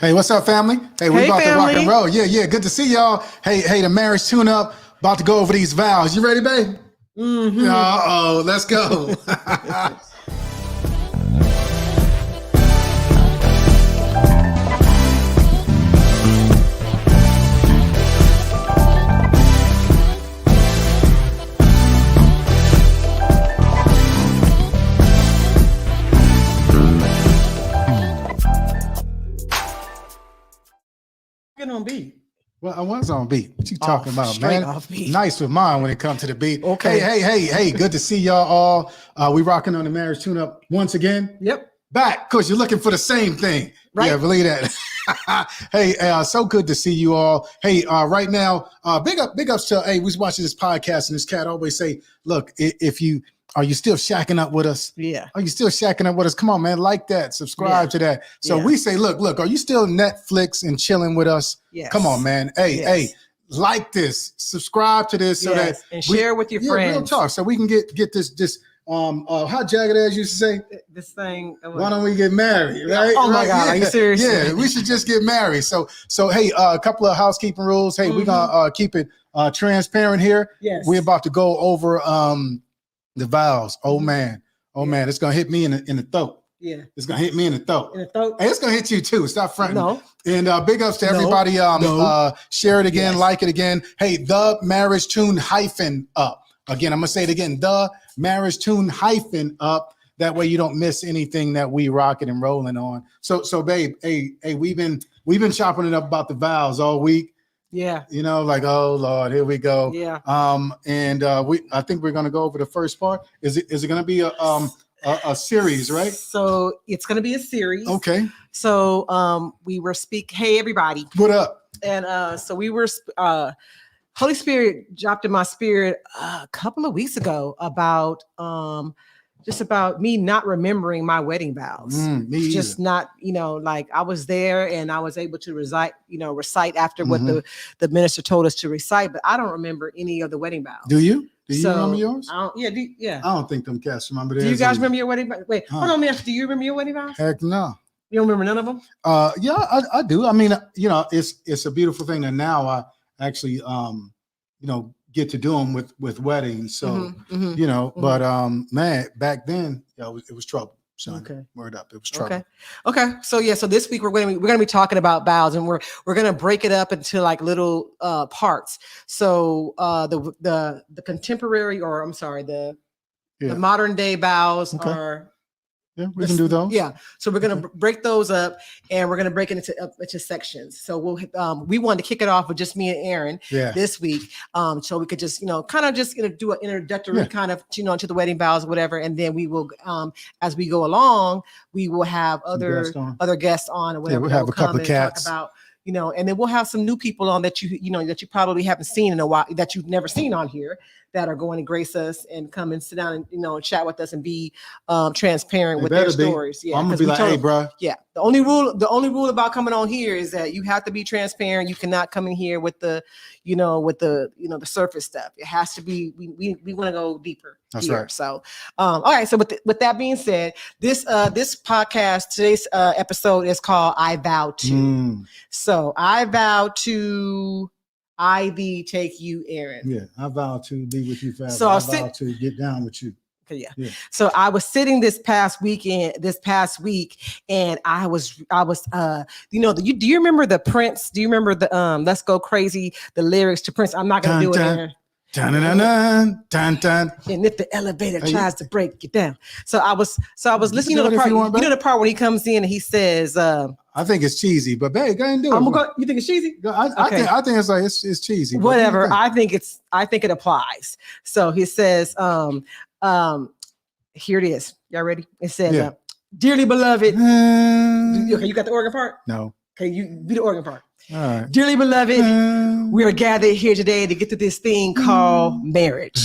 Hey, what's up, family? Hey, we about to rock and roll. Yeah. Good to see y'all. Hey, the marriage tune-up. About to go over these vows. You ready, babe? Mm-hmm. Uh-oh, let's go. Get on beat. Well, I was on beat. What you talking about, straight man? off beat. Nice with mine when it comes to the beat. Okay. Hey. Good to see y'all all. We rocking on the marriage tune-up once again. Yep. Back, because you're looking for the same thing. Right. Yeah, believe that. Hey, so good to see you all. Hey, right now, big ups to, hey, we was watching this podcast and this cat always say, look, are you still shacking up with us? Yeah. Are you still shacking up with us? Come on, man, like that, subscribe to that. So we say, look, are you still Netflix and chilling with us? Yes. Come on, man. Hey, like this, subscribe to this so that and share with your friends. Real talk, so we can get this. How Jagged Edge used to say, this thing. Why don't we get married? Right? Oh my God, are you serious? Yeah, we should just get married. So hey, a couple of housekeeping rules. Hey, we're gonna keep it transparent here. Yes. We're about to go over the vows. Oh man, it's gonna hit me in the throat. Yeah, it's gonna hit me in the throat. Hey, it's gonna hit you too. Stop fronting. No. And big ups to everybody. Share it again, like it again. Hey, the marriage tune -up. Again, I'm gonna say it again. The marriage tune -up. That way you don't miss anything that we rocking and rolling on. So babe, hey, we've been chopping it up about the vows all week. Yeah. You know, like, oh Lord, here we go. Yeah. I think we're gonna go over the first part. Is it gonna be a series, right? So it's gonna be a series. Okay. So we were hey everybody. What up? And so we were Holy Spirit dropped in my spirit a couple of weeks ago about just about me not remembering my wedding vows. Me just either. not, like I was there and I was able to recite after what the minister told us to recite, but I don't remember any of the wedding vows. Do you? Do you remember yours? I don't think them cats remember theirs. Do you guys remember your wedding vows? Wait, hold on, do you remember your wedding vows? Heck no. You don't remember none of them? Yeah, I do. I mean, it's a beautiful thing that now I actually get to do them with weddings. So but man, back then it was trouble. Son. Okay. Word up, it was trouble. Okay. So this week we're gonna be talking about vows, and we're gonna break it up into like little parts. So the contemporary, or I'm sorry, the modern day vows are. Yeah, we can do those. Yeah, so we're gonna break those up, and we're gonna break it into sections. So we wanted to kick it off with just me and Aaron this week, so we could just kind of just do an introductory kind of to the wedding vows, whatever, and then we will as we go along, we will have other guests on or whatever. Yeah, we'll have a couple of cats. Talk about and then we'll have some new people on that that you probably haven't seen in a while, that you've never seen on here, that are going to grace us and come and sit down and and chat with us and be transparent with their stories. Yeah, I'm gonna be like, hey, bro. Yeah, the only rule about coming on here is that you have to be transparent. You cannot come in here with the the surface stuff. It has to be. We want to go deeper. That's here. right. So, all right. So with that being said, this podcast, today's episode is called "I Vow To." So I vow to. I thee take you, Aaron. Yeah, I vow to be with you forever. So I vow to get down with you. Yeah. So I was sitting this past week, and I was do you remember the Prince? Do you remember the Let's Go Crazy, the lyrics to Prince? I'm not gonna do it, Aaron. Dun, dun, dun, dun, dun. And if the elevator tries to break you down. So I was listening to the part. You know the part when he comes in and he says, I think it's cheesy, but babe, go ahead and do it. You think it's cheesy? I think it's like it's cheesy. Whatever. I think it applies. So he says, here it is. Y'all ready? It says, dearly beloved. Okay, you got the organ part? No. Okay, you do the organ part. All right. Dearly beloved, we are gathered here today to get to this thing called marriage.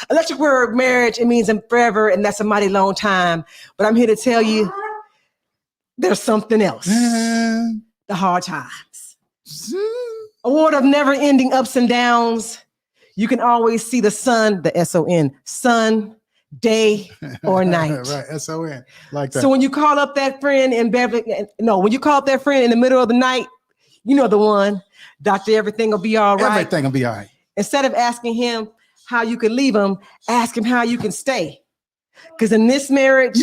Electric word marriage, it means forever, and that's a mighty long time. But I'm here to tell you there's something else. The hard times. A world of never-ending ups and downs. You can always see the sun, the S-O-N, sun day or night. Right, S-O-N, like that. So when you call up that friend in when you call up that friend in the middle of the night, you know the one, Doctor, everything will be all right. Everything will be all right. Instead of asking him how you can leave him, ask him how you can stay. Because in this marriage,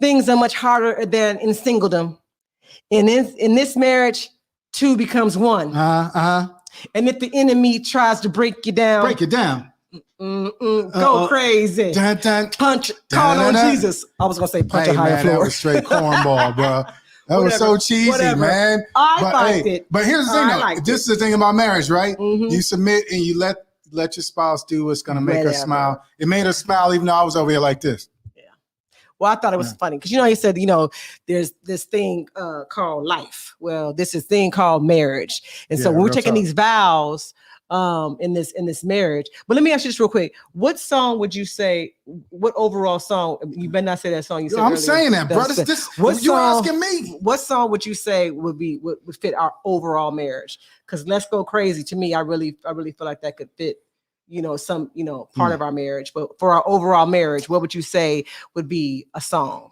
things are much harder than in singledom. And in this marriage, two becomes one. And if the enemy tries to break you down, go crazy. Dun, dun, punch, call on Jesus. I was gonna say punch a higher floor. That was straight cornball, bro. That was so cheesy, man. I liked it. But here's the thing, though. This is the thing about marriage, right? You submit and you let your spouse do what's gonna make her smile. It made her smile, even though I was over here like this. Well, I thought it was funny because he said, there's this thing called life. Well, this is thing called marriage. And so when we're taking these vows in this marriage. But let me ask you this real quick. What song would you say, what overall song, you better not say that song you said I'm earlier. saying that, brother. You're asking me. What song would you say would fit our overall marriage? Because Let's Go Crazy, to me, I really feel like that could fit some part of our marriage. But for our overall marriage, what would you say would be a song?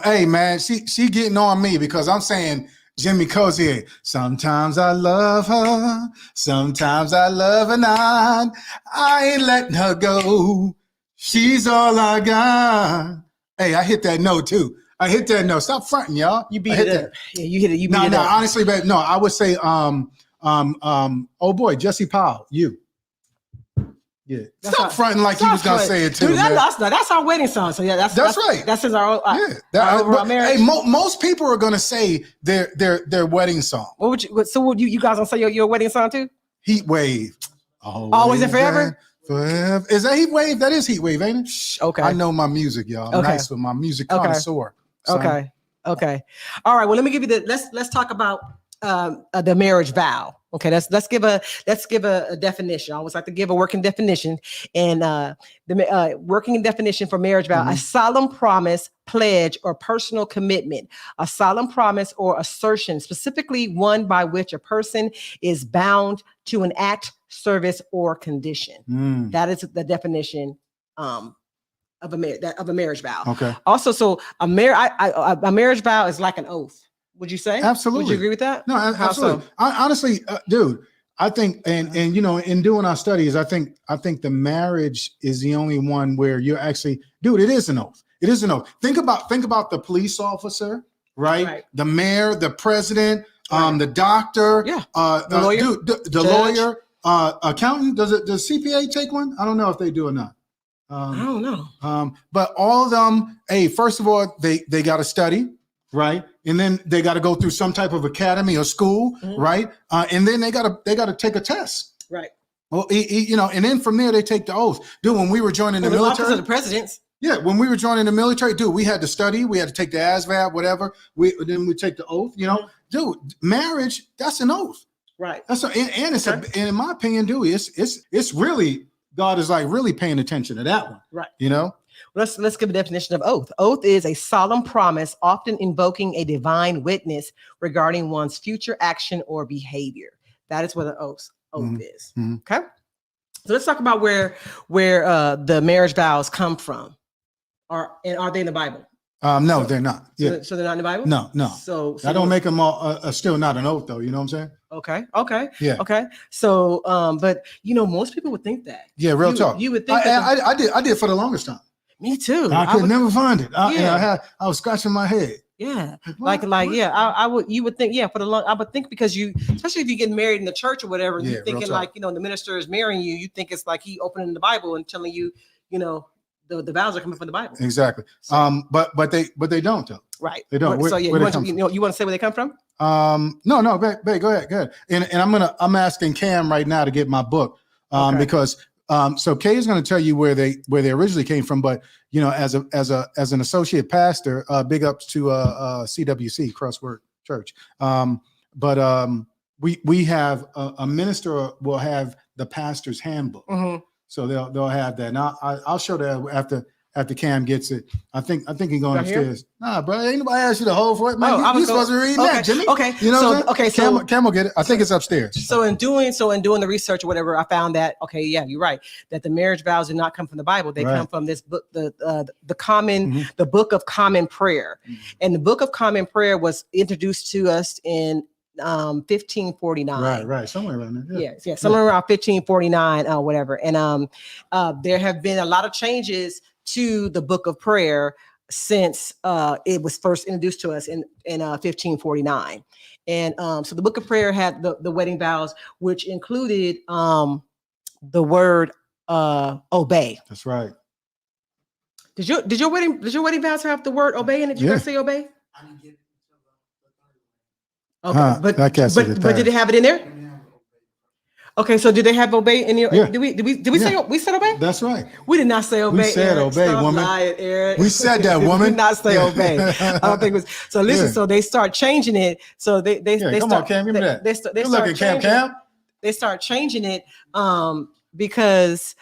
Hey man, she getting on me because I'm saying Jimmy Cozier. Sometimes I love her, sometimes I love her not. I ain't letting her go. She's all I got. Hey, I hit that note too. I hit that note. Stop fronting, y'all. You beat it up. Yeah, you hit it. You beat it up. No, honestly, babe, no, I would say oh boy, Jesse Powell, you. Yeah. Stop fronting like he was gonna say it too. Dude, that's our wedding song. So yeah, that's right. That's our overall marriage. Hey, most people are gonna say their wedding song. What would you? So would you guys gonna say your wedding song too? Heat Wave. Always and forever. Forever. Is that Heat Wave? That is Heat Wave, ain't it? Okay. I know my music, y'all. I'm nice with my music connoisseur. Okay. All right. Well, let me give you let's talk about the marriage vow. Okay, let's give a definition. I always like to give a working definition, and the working definition for marriage vow: a solemn promise, pledge, or personal commitment. A solemn promise or assertion, specifically one by which a person is bound to an act, service, or condition. That is the definition of a marriage vow. Okay. Also, so a marriage vow is like an oath. Would you say? Absolutely. Would you agree with that? No, absolutely. Honestly, dude, I think, and in doing our studies, I think the marriage is the only one where you're actually, dude, it is an oath. It is an oath. Think about the police officer, right? The mayor, the president, the doctor, the lawyer, dude, the lawyer, accountant. Does CPA take one? I don't know if they do or not. I don't know. But all of them, hey, first of all, they got to study. Right. And then they got to go through some type of academy or school. Right. And then they got to take a test. Right. Well, and then from there, they take the oath. Dude, when we were joining the military. Of the presidents. Yeah. When we were joining the military, dude, we had to study. We had to take the ASVAB, whatever. Then we take the oath, Dude, marriage, that's an oath. Right. And in my opinion, dude, it's really, God is like really paying attention to that one. Right. Let's give a definition of oath. Oath is a solemn promise, often invoking a divine witness regarding one's future action or behavior. That is what an oath is. Okay. So let's talk about where the marriage vows come from. Are they in the Bible? No, they're not. Yeah. So they're not in the Bible? No. So I don't make them all still not an oath though. You know what I'm saying? Okay. Yeah. Okay. So, but most people would think that. Yeah. Real talk. You would think I did for the longest time. Me too. I could never find it. I was scratching my head. Yeah. You would think, I would think because especially if you get married in the church or whatever, you're thinking like, the minister is marrying you. You think it's like he opening the Bible and telling you, the vows are coming from the Bible. Exactly. But they don't though. Right. They don't. You want to say where they come from? No, babe, go ahead. And I'm asking Cam right now to get my book. Because so Kay is going to tell you where they originally came from, but as an associate pastor, big ups to CWC, Crossword Church. But we have a minister will have the pastor's handbook, so they'll have that. Now I'll show that after Cam gets it. I think he's going Right here? upstairs. Nah, bro, ain't nobody asked you to hold for it, man. Oh, You supposed to be reading that, Jimmy. Okay. You know what I'm saying? So Cam will get it. I think it's upstairs. So in doing the research or whatever, I found that you're right, that the marriage vows did not come from the Bible. They come from this book, the Book of Common Prayer. And the Book of Common Prayer was introduced to us in 1549. Right, somewhere around there. Yeah, somewhere around 1549 or whatever. And there have been a lot of changes to the Book of Prayer since it was first introduced to us in 1549. And so the Book of Prayer had the wedding vows, which included the word obey. That's right. Did your wedding vows have the word obey in it? Did you guys say obey? I didn't get it Okay, but did it have it in there? Okay, so did they have obey in your? Yeah. Did we say we said obey? That's right. We did not say obey. We said Aaron. obey, Stop woman. lying, Aaron. We said that, woman. We did not say obey. I don't think it was. So listen. So they start changing it. So they come start. on, Cam, give me that. They Good start looking, Cam. They start changing it because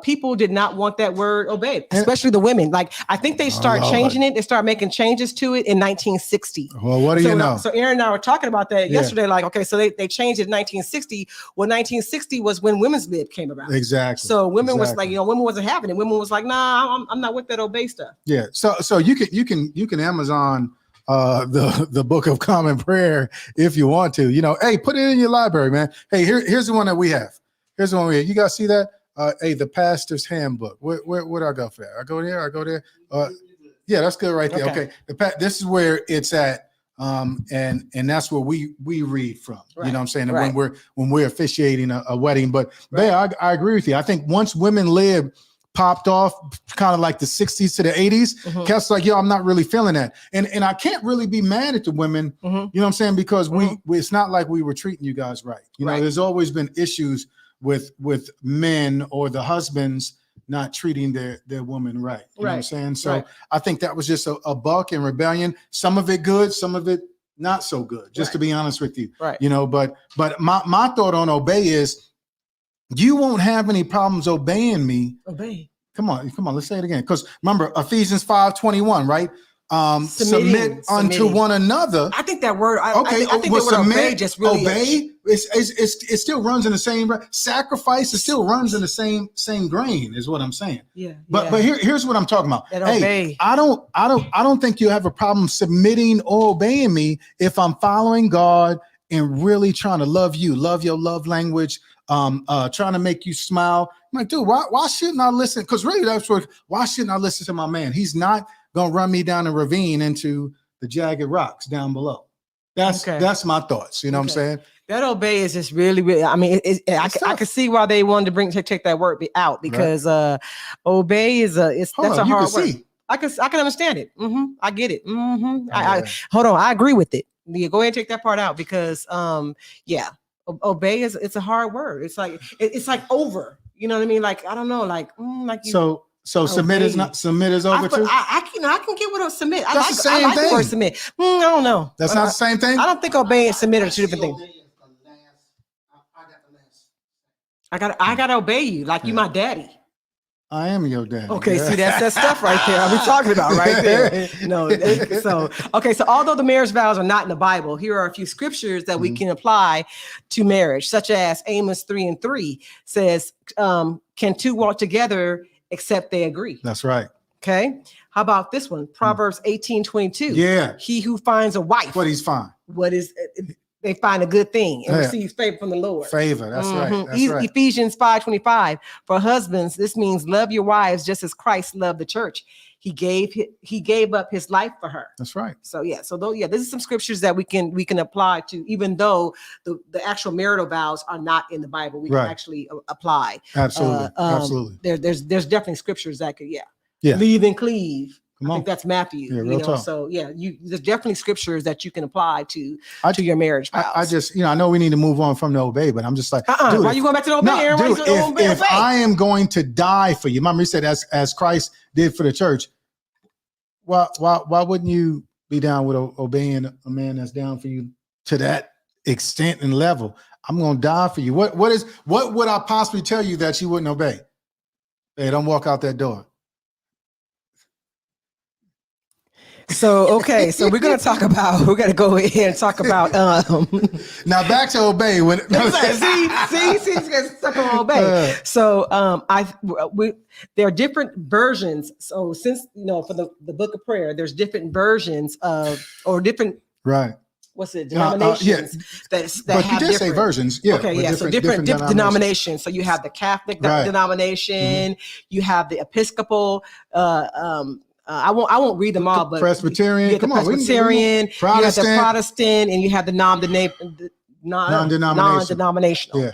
people did not want that word obey, especially the women. Like I think they start changing it. They start making changes to it in 1960. Well, what do you know? So Aaron and I were talking about that yesterday. Like, okay, so they changed it in 1960. Well, 1960 was when women's lib came about. Exactly. So women was like, women wasn't having it. Women was like, nah, I'm not with that obey stuff. Yeah. So you can Amazon the Book of Common Prayer if you want to. Hey, put it in your library, man. Hey, here's the one that we have. Here's the one we have. You guys see that? Hey, the Pastor's Handbook. Where do I go for that? I go there. Yeah, that's good right there. Okay. This is where it's at. And that's where we read from. Right. You know what I'm saying? And when we're officiating a wedding. But I agree with you. I think once women lib popped off kind of like the 60s to the 80s, Kev's like, I'm not really feeling that. And I can't really be mad at the women, you know what I'm saying? Because we it's not like we were treating you guys right. You know, there's always been issues with men or the husbands not treating their woman right. You know what I'm saying? So I think that was just a buck in rebellion. Some of it good, some of it not so good, just to be honest with you. Right. But my thought on obey is you won't have any problems obeying me. Obey. Come on, let's say it again. Because remember, Ephesians 5:21, right? Submit unto one another. I think that word. I think the word obey just really obey. It still runs in the same sacrifice. It still runs in the same grain, is what I'm saying. Yeah. But here's what I'm talking about. Hey, I don't think you have a problem submitting or obeying me if I'm following God and really trying to love you, love your love language, trying to make you smile. I'm like, dude, why shouldn't I listen? Because really, that's what. Why shouldn't I listen to my man? He's not gonna run me down a ravine into the jagged rocks down below. That's my thoughts. You know what I'm saying? That obey is just really. I mean, I can see why they wanted to take that word out because obey is that's a hard word. I can understand it. I get it. Hold on. I agree with it. Yeah, go ahead and take that part out because obey it's a hard word. It's like over. You know what I mean? Like I don't know. Like you. So submit is over too. I can get what a submit. That's the same thing. The word submit. I don't know. That's not the same thing. I don't think obey and submit are two different things. I gotta obey you like you my daddy. I am your daddy. Okay, see that's that stuff right there. Are we talking about right there? No. So although the marriage vows are not in the Bible, here are a few scriptures that we can apply to marriage, such as Amos 3:3 says, "Can two walk together except they agree?" That's right. Okay. How about this one? Proverbs 18:22. Yeah. He who finds a wife. What he's fine. They find a good thing and receives favor from the Lord. Favor. That's right. That's right. Ephesians 5:25. For husbands, this means love your wives just as Christ loved the church. He gave up his life for her. That's right. So this is some scriptures that we can apply to, even though the actual marital vows are not in the Bible. We can actually apply. Absolutely. Absolutely. There's definitely scriptures that could leave and cleave. I think that's Matthew. Yeah, talk. So there's definitely scriptures that you can apply to your marriage vows. I just, I know we need to move on from the obey, but I'm just like, dude, why are you going back to the obey? If I am going to die for you, remember he said as Christ did for the church, why wouldn't you be down with obeying a man that's down for you to that extent and level? I'm going to die for you. What would I possibly tell you that you wouldn't obey? Hey, don't walk out that door. So so we're gonna go ahead and talk about now back to obey. When see, it's stuck on obey. So there are different versions. So since for the book of prayer, there's different versions or different what's it denominations that but have you did different say versions. Yeah. Okay. Yeah. So different denominations. So you have the Catholic denomination. You have the Episcopal. I won't read them all, but Presbyterian. You have the Presbyterian. You have the Protestant, and you have the non-denominational. Yeah.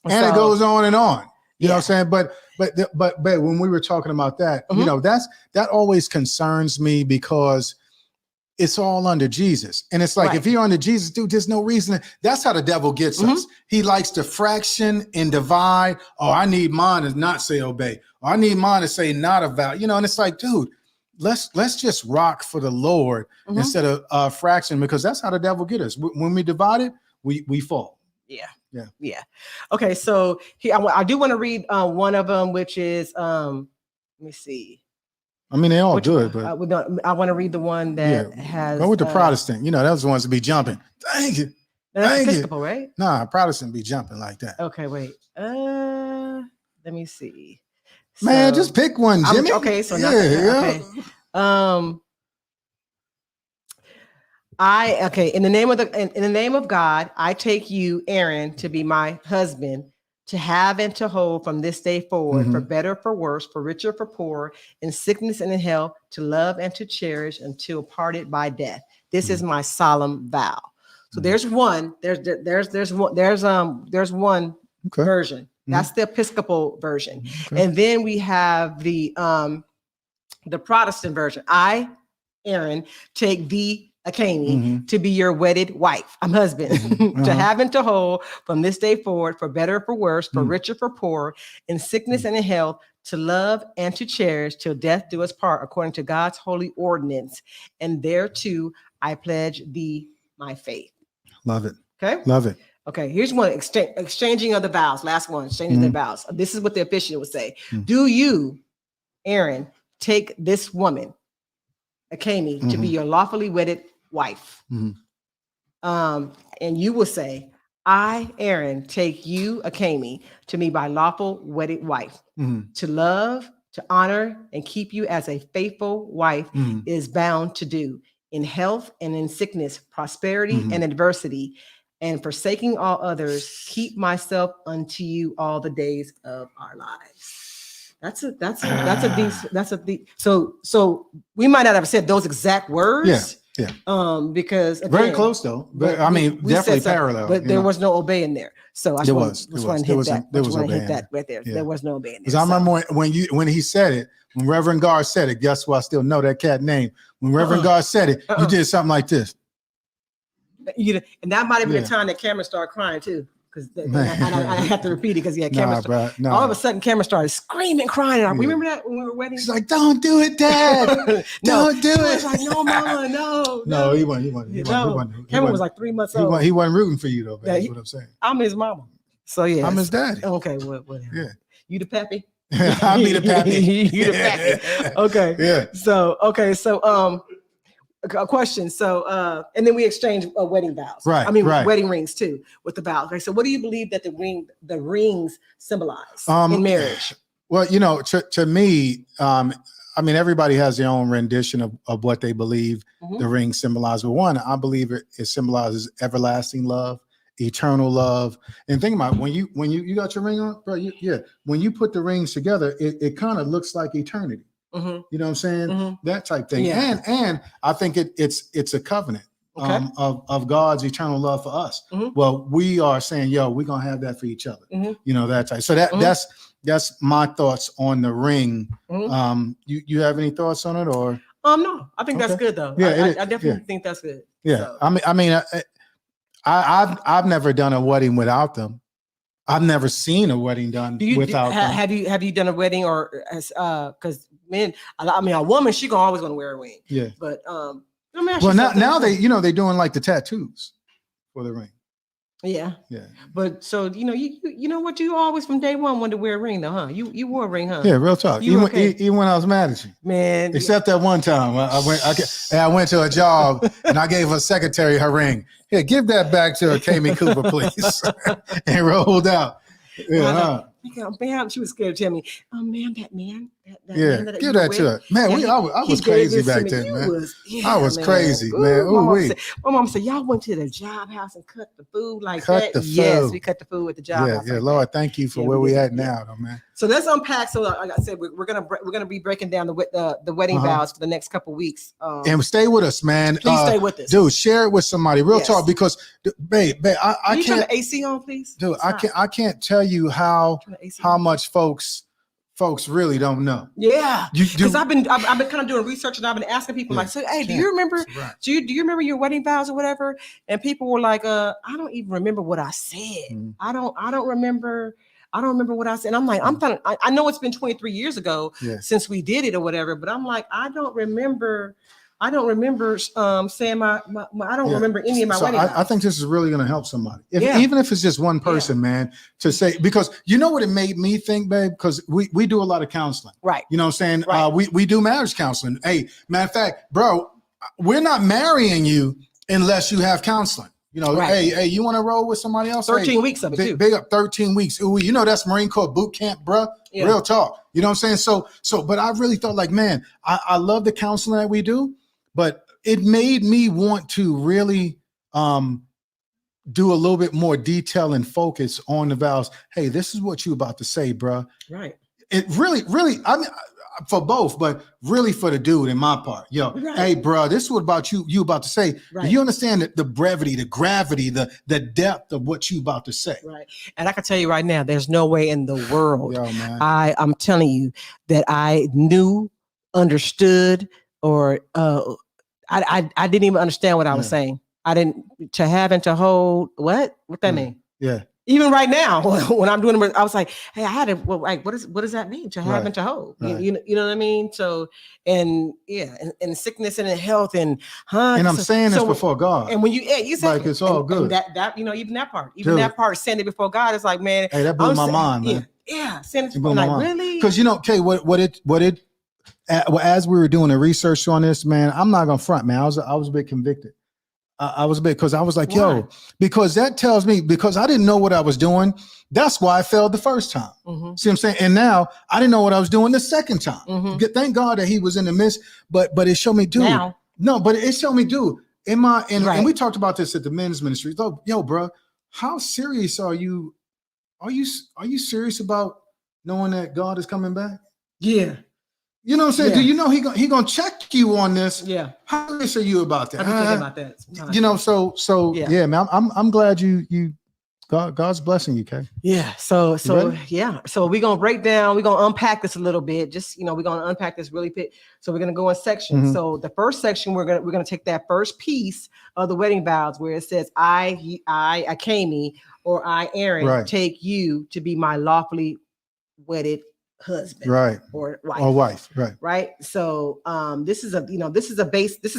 And it goes on and on. You know what I'm saying? But when we were talking about that, that always concerns me because it's all under Jesus. And it's like, if you're under Jesus, dude, there's no reason. That's how the devil gets us. He likes to fraction and divide. Oh, I need mine to not say obey. Or I need mine to say not a vow. And it's like, dude, let's just rock for the Lord instead of fraction, because that's how the devil gets us. When we divide it, we fall. Yeah. Okay. So here, I do want to read one of them, which is, let me see. I mean, they're all good, but I want to read the one that has. Go with the Protestant. Those ones to be jumping. Thank you. That's Episcopal, right? Nah, Protestant be jumping like that. Okay, wait. Let me see. Man, just pick one, Jimmy. Okay, so okay. In the name of God, I take you, Aaron, to be my husband, to have and to hold from this day forward, for better, for worse, for richer, for poorer, in sickness and in health, to love and to cherish until parted by death. This is my solemn vow. So there's one. There's one version. That's the Episcopal version, and then we have the Protestant version. I, Aaron, take thee, Akemi, to be your wedded wife. I'm husband, to have and to hold from this day forward, for better, for worse, for richer, for poorer, in sickness and in health, to love and to cherish till death do us part, according to God's holy ordinance. And thereto I pledge thee my faith. Love it. Okay. Love it. Okay. Here's one: exchanging of the vows. Last one: exchanging the vows. This is what the officiant would say. Do you, Aaron, take this woman, Akemi, to be your lawfully wedded wife? And you will say, I, Aaron, take you, Akemi, to be my lawful wedded wife. To love, to honor, and keep you as a faithful wife is bound to do, in health and in sickness, prosperity and adversity, and forsaking all others, keep myself unto you all the days of our lives. That's a deep. So we might not have said those exact words. Yeah. Because again, very close though. But I mean, definitely parallel. But there was no obey in there. So I there was obey that right there. Yeah. There was no obey in there. Because I remember when he said it, when Reverend Gar said it, guess what? I still know that cat name. When Reverend Gar said it, you did something like this. And that might have been the time that Cameron started crying too. Because I have to repeat it because Cameron. All of a sudden, Cameron started screaming, crying. Remember that when we were wedding? She's like, "Don't do it, Dad! Don't do it!" I was like, "No, Mama, no." No, he wasn't. Cameron was like 3 months old. He wasn't rooting for you though. That's what I'm saying. I'm his mama. So yeah, I'm his daddy. Okay, whatever. Yeah, you the pappy. I'll be the pappy. You the pappy. Okay. Yeah. So a question. So, and then we exchange wedding vows. Right. I mean, wedding rings too with the vows. Okay. So, what do you believe that the rings symbolize in marriage? Well, to me, I mean, everybody has their own rendition of what they believe the ring symbolizes. But one, I believe it symbolizes everlasting love, eternal love. And think about it, when you got your ring on, bro. When you put the rings together, it kind of looks like eternity. You know what I'm saying? That type thing. Yeah. And I think it's a covenant of God's eternal love for us. Well, we are saying, we're gonna have that for each other. That type. So that's my thoughts on the ring. You have any thoughts on it or? No, I think that's good though. Yeah, I definitely think that's good. Yeah, so. I mean, I've never done a wedding without them. I've never seen a wedding done without them. Have you done a wedding or because men? I mean, a woman she always gonna wear a ring. Yeah, but now they're doing like the tattoos for the ring. Yeah. Yeah. But so you know what, you always from day one wanted to wear a ring though, huh? You wore a ring, huh? Yeah, real talk. You Even when I was mad at you, man. except that one time I went to a job and I gave her secretary her ring. Here, give that back to Kami Cooper, please, and rolled out. Yeah, Man, she was scared to tell me, oh man, that man, give that to her, man. I was crazy back then, man. I was crazy, man. My mom said, y'all went to the job house and cut the food like that. Yes, we cut the food at the job house. Yeah, Lord, thank you for where we at now, though, man. So let's unpack. So like I said, we're gonna be breaking down the wedding vows for the next couple weeks. And stay with us, man. Please stay with us, dude. Share it with somebody. Real talk, because, babe, I can't. Turn the AC on, please, dude. I can't tell you how much folks really don't know. Yeah, because I've been kind of doing research, and I've been asking people like, so, hey, do you remember? Do you remember your wedding vows or whatever? And people were like, I don't even remember what I said. I don't remember. I don't remember what I said. And I'm like, I know it's been 23 years ago since we did it or whatever, but I'm like, I don't remember saying my I don't remember any of my wedding vows. I think this is really going to help somebody. Even if it's just one person, man, to say, because you know what it made me think, babe, because we do a lot of counseling. Right. You know what I'm saying? Right. We do marriage counseling. Hey, matter of fact, bro, we're not marrying you unless you have counseling. You know, hey, you want to roll with somebody else? 13 weeks of it, too. Big up 13 weeks. Ooh, you know, that's Marine Corps boot camp, bro. Yeah. Real talk. You know what I'm saying? So, but I really thought, like, man, I love the counseling that we do, but it made me want to really do a little bit more detail and focus on the vows. Hey, this is what you about to say, bro. Right. It really, I mean, for both, but really for the dude in my part. Hey, bro, this is what about you about to say. Right. Do you understand the brevity, the gravity, the depth of what you about to say? Right. And I can tell you right now, there's no way in the world I'm telling you that I knew, understood, or I didn't even understand what I was saying. I didn't, to have and to hold, what that mean? Yeah. Even right now, when I'm doing it, I was like, hey, I had to, like, what does that mean? To have and to hold. You know what I mean? So, and and sickness and in health and and I'm saying this before God. And when you said like, it's all good. And that even that part, saying it before God is like, man, hey, that blew my mind, man. Yeah, saying it before, like, really? Because as we were doing the research on this, man, I'm not gonna front, man. I was a bit convicted. I was a bit, because I was like, yo, because that tells me, because I didn't know what I was doing. That's why I failed the first time. See what I'm saying? And now I didn't know what I was doing the second time. Thank God that he was in the midst, but it showed me, dude. It showed me, dude. And we talked about this at the men's ministry. Yo, bro, how serious are you? Are you serious about knowing that God is coming back? Yeah. You know what I'm saying? Do you know he gonna check you on this? Yeah. How serious are you about that? I've been thinking about that sometimes. You know, so yeah, man. I'm glad God's blessing you, Kay. Yeah. So we're gonna break down, we're gonna unpack this a little bit. Just we're gonna unpack this really bit. So we're gonna go in sections. So the first section, we're gonna take that first piece of the wedding vows where it says, I Kami, or I, Aaron, take you to be my lawfully wedded husband, or wife, right. So this is basic. This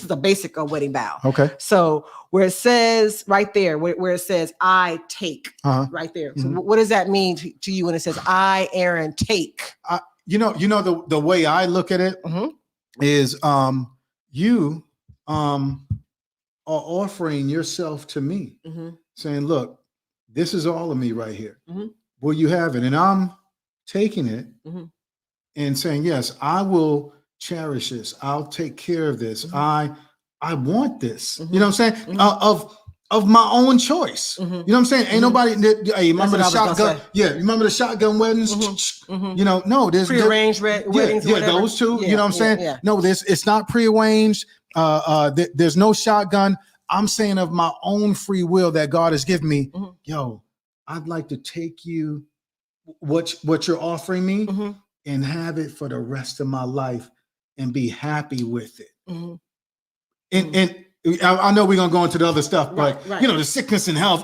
is a basic wedding vow. Okay. So where it says right there, where it says I take, right there. So what does that mean to you when it says I, Aaron, take? The way I look at it is you are offering yourself to me, saying, look, this is all of me right here. Will you have it? And I'm taking it and saying, yes, I will cherish this. I'll take care of this. I want this. You know what I'm saying? Of my own choice. You know what I'm saying? Ain't nobody. Hey, remember the shotgun? Yeah, remember the shotgun weddings? No, there's prearranged weddings. Yeah, those two. You know what I'm saying? Yeah. No, it's not prearranged. There's no shotgun. I'm saying of my own free will that God has given me. Yo, I'd like to take you, what you're offering me, and have it for the rest of my life and be happy with it. And I know we're gonna go into the other stuff, but the sickness and health.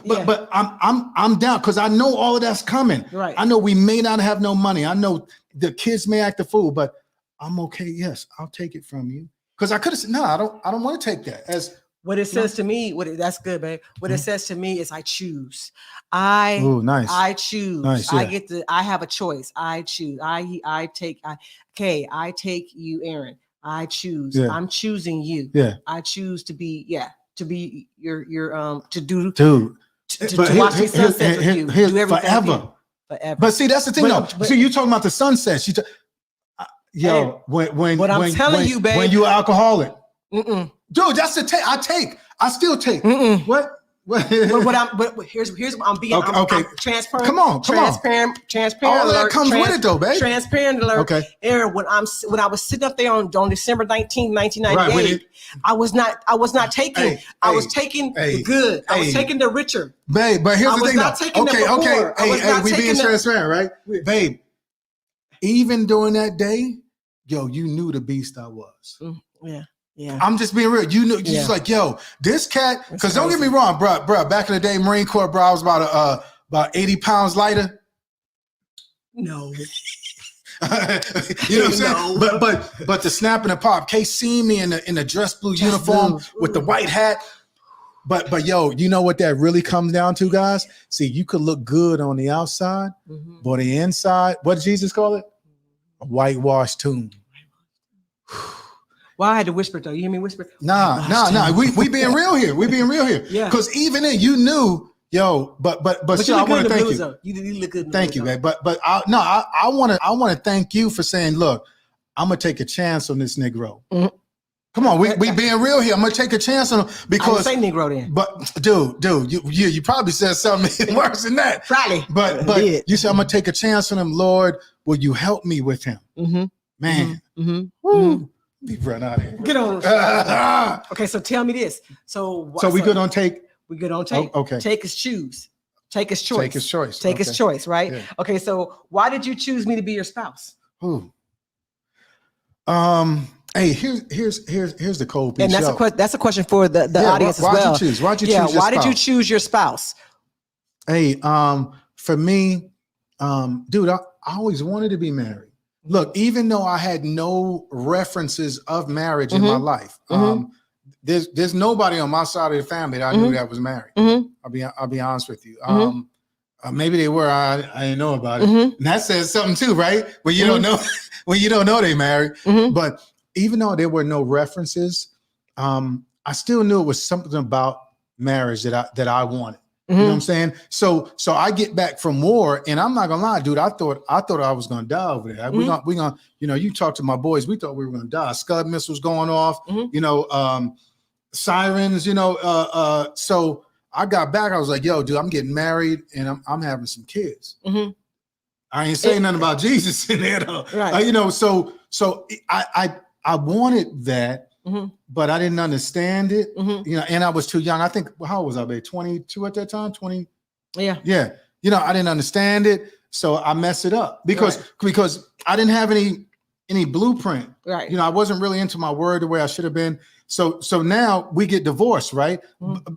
But I'm down, because I know all of that's coming. Right. I know we may not have no money. I know the kids may act a fool, but I'm okay. Yes, I'll take it from you. Because I could have said, no, I don't want to take that. As What it says to me, that's good, babe. What it says to me is I choose. Ooh, nice. I choose. Nice, yeah. I have a choice. I choose. I take you, Aaron. I choose. Yeah. I'm choosing you. Yeah. I choose to be your to do dude. To watch these sunsets with you. Do everything forever. Forever. But see, that's the thing though. See, you talking about the sunsets. When telling you, babe, when you're alcoholic. Mm-mm. Dude, that's the I still take. Mm-mm. What? But here's what I'm being. Okay. I'm transparent. Come on. Transparent. All of that comes with it, though, babe. Transparent alert. Okay. Aaron, when I was sitting up there on December 19, 1998, I was not taking. I was taking the good. I was taking the richer. Babe, but here's the thing, though. Okay. We being transparent, right, babe? Even during that day, yo, you knew the beast I was. Yeah. Yeah, I'm just being real. You know, just like, yo, this cat. Because don't get me wrong, bro. Back in the day, Marine Corps, bro, I was about 80 pounds lighter. No, you know what I'm saying? No. But the snap and the pop. Kay seen me in the dress blue uniform with the white hat. But yo, you know what that really comes down to, guys? See, you could look good on the outside, but the inside, what did Jesus call it? A whitewashed tomb. Well, I had to whisper though. You hear me whisper? Nah. We being real here. We being real here. Yeah. Because even then, you knew, yo. But still, I want to thank you. You look good. Thank you, man. But I want to thank you for saying, look, I'm gonna take a chance on this Negro. Mm-hmm. Come on, we being real here. I'm gonna take a chance on him because I didn't say Negro then. But dude, you probably said something worse than that. Probably. But you said I'm gonna take a chance on him, Lord. Will you help me with him? Mm-hmm. Man. Mm-hmm. Woo. We run out of here. Get on. Okay, so tell me this. So we good on take? We good on take. Oh, okay. Take is choose. Take is choice. Take is choice. Take is choice, right? Yeah. Okay, so why did you choose me to be your spouse? Ooh. Hey, here's the cold piece. And that's a question for the audience as well. Why'd you choose? Why'd you choose your spouse? Why did you choose your spouse? Hey, for me, dude, I always wanted to be married. Look, even though I had no references of marriage in my life, there's nobody on my side of the family that I knew that was married. I'll be honest with you. Maybe they were. I didn't know about it, and that says something too, right? When you don't know, they married. But even though there were no references, I still knew it was something about marriage that I wanted. You know what I'm saying? So I get back from war, and I'm not gonna lie, dude. I thought I was gonna die over there. We gonna, you talk to my boys. We thought we were gonna die. Scud missiles going off. Sirens. So I got back. I was like, yo, dude, I'm getting married, and I'm having some kids. I ain't saying nothing about Jesus in there though. Right. So I wanted that. But I didn't understand it, and I was too young. I think, how old was I, babe? 22 at that time? 20? Yeah. I didn't understand it. So I messed it up because I didn't have any blueprint. Right. I wasn't really into my word the way I should have been. So now we get divorced, right?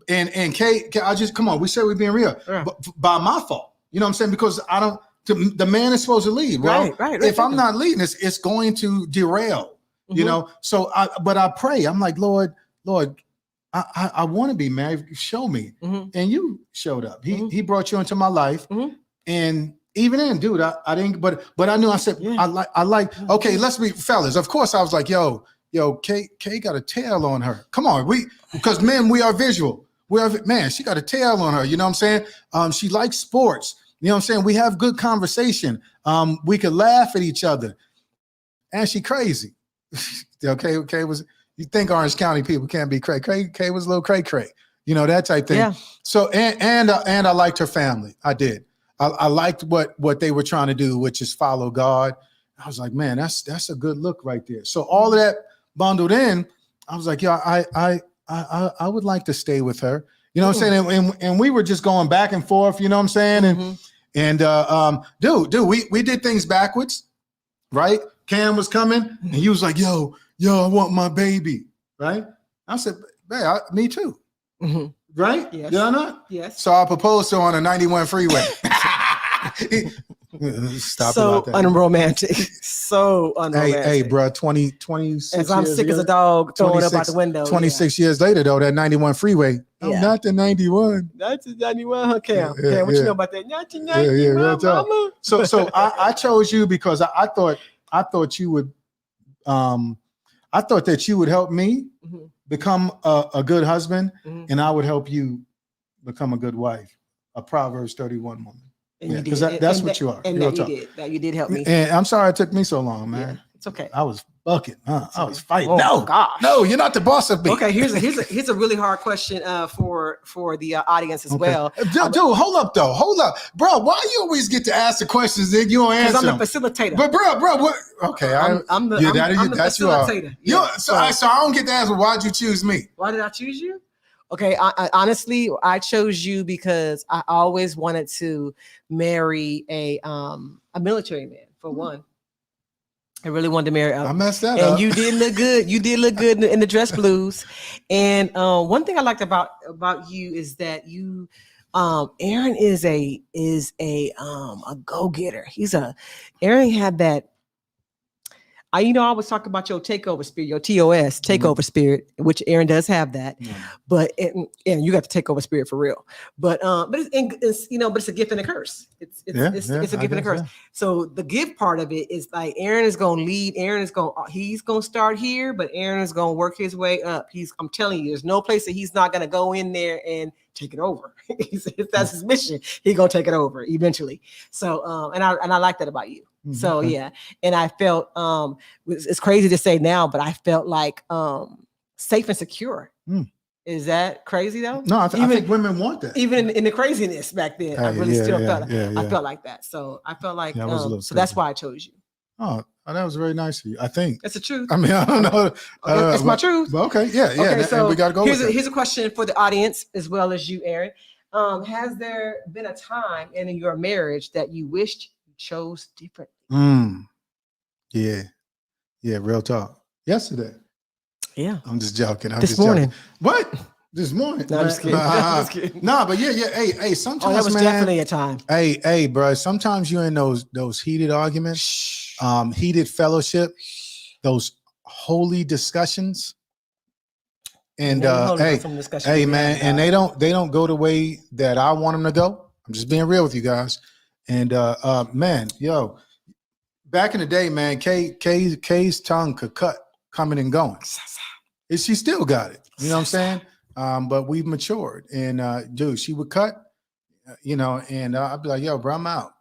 And Kay, I just, come on, we said we're being real. But by my fault. You know what I'm saying? Because the man is supposed to lead. Well, right. If I'm not leading, it's going to derail. So I pray. I'm like, Lord, I want to be married. Show me. And you showed up. He brought you into my life. And even then, dude, I didn't, but I knew. I said, I like. Okay, let's be fellas. Of course, I was like, yo, Kay got a tail on her. Come on, because men, we are visual. She got a tail on her. You know what I'm saying? She likes sports. You know what I'm saying? We have good conversation. We could laugh at each other. And she crazy. Okay, you think Orange County people can't be cray? Kay was a little cray, that type thing. Yeah. So and I liked her family. I did. I liked what they were trying to do, which is follow God. I was like, man, that's a good look right there. So all of that bundled in, I was like, yeah, I would like to stay with her. You know what I'm saying? And we were just going back and forth. You know what I'm saying? And dude, we did things backwards, right? Cam was coming, and he was like, yo, I want my baby, right? I said, babe, me too, right? Yes. Did I not? Yes. So I proposed to her on a 91 freeway. Stop so about that. unromantic. So unromantic. Hey, bro, 26 as I'm years sick ago, as a dog throwing up out the window. 26 years later, though, that 91 freeway. Oh, not the 91. That's the 91. Okay, Yeah, what you know about that? Not the 91, real talk. mama. So I chose you because I thought you would I thought that you would help me become a good husband, and I would help you become a good wife, a Proverbs 31 woman. Because that's what you are. And you did help me. And I'm sorry it took me so long, man. Yeah, it's okay. I was bucking. I was fighting. Oh, gosh. No, you're not the boss of me. Okay, here's a really hard question for the audience as well. Dude, hold up, bro. Why you always get to ask the questions that you don't answer? Because I'm the facilitator. But bro, what? Okay, I'm the facilitator. So I don't get to ask. Why'd you choose me? Why did I choose you? Okay, I honestly, I chose you because I always wanted to marry a military man, for one. I really wanted to marry. I messed that up. And you did look good. You did look good in the dress blues. And one thing I liked about you is that you, Aaron is a go-getter. Aaron had that. I always talk about your takeover spirit, your TOS, takeover spirit, which Aaron does have that. But and you got the takeover spirit for real. But it's a gift and a curse. It's a gift and a curse. Yeah. So the gift part of it is like Aaron is going to lead. He's going to start here, but Aaron is going to work his way up. I'm telling you, there's no place that he's not going to go in there and take it over. That's his mission. He's going to take it over eventually. So and I like that about you. So yeah, and I felt it's crazy to say now, but I felt like safe and secure. Is that crazy though? No, I think women want that. Even in the craziness back then, I really still felt I felt like that. So I felt like so that's why I chose you. Oh, that was very nice of you. I think that's the truth. I mean, I don't know. It's my truth. But okay, yeah. Okay, so we gotta go. Here's a question for the audience as well as you, Aaron. Has there been a time in your marriage that you wished you chose differently? Yeah, real talk. Yesterday. Yeah. I'm just joking. This morning. What? This morning? No, I'm just kidding. Just kidding. No, but yeah. Hey, sometimes that was definitely a time. Hey, bro. Sometimes you're in those heated arguments, heated fellowship, those holy discussions. And hey, man, and they don't go the way that I want them to go. I'm just being real with you guys. And man, yo. Back in the day, man, Kay's tongue could cut coming and going. And she still got it. You know what I'm saying? But we've matured. And dude, she would cut, and I'd be like, yo, bro, I'm out.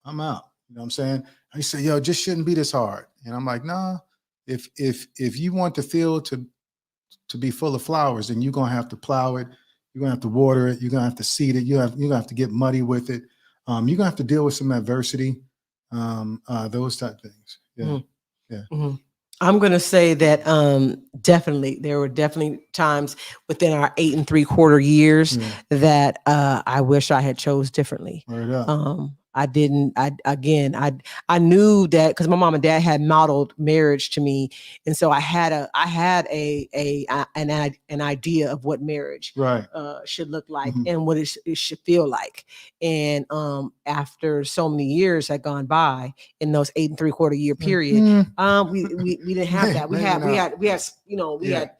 You know what I'm saying? I say, yo, just shouldn't be this hard. And I'm like, nah, if you want the field to be full of flowers, then you're gonna have to plow it, you're gonna have to water it, you're gonna have to seed it, you're gonna have to get muddy with it. You're gonna have to deal with some adversity. Those type of things. Yeah. I'm gonna say that definitely there were definitely times within our 8 3/4 years that I wish I had chose differently. I didn't. I knew that because my mom and dad had modeled marriage to me, and so I had an idea of what marriage should look like and what it should feel like. And after so many years had gone by in those 8 3/4 year period, we didn't have that. We had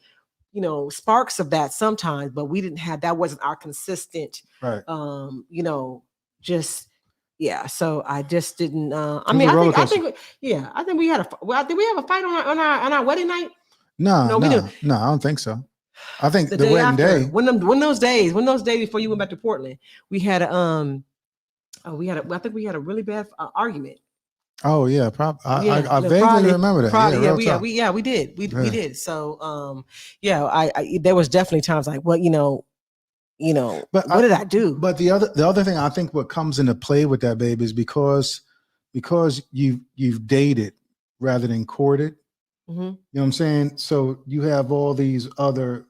sparks of that sometimes, but we didn't have that. Wasn't our consistent. Yeah, so I just didn't. I think we had did we have a fight on our wedding night? No, I don't think so. I think the wedding day. When those days before you went back to Portland, we had I think we had a really bad argument. Oh yeah, I vaguely remember that. We did. So there was definitely times like, well, but what did I do? But the other thing I think what comes into play with that, babe, is because you've dated rather than courted. You know what I'm saying? So you have all these other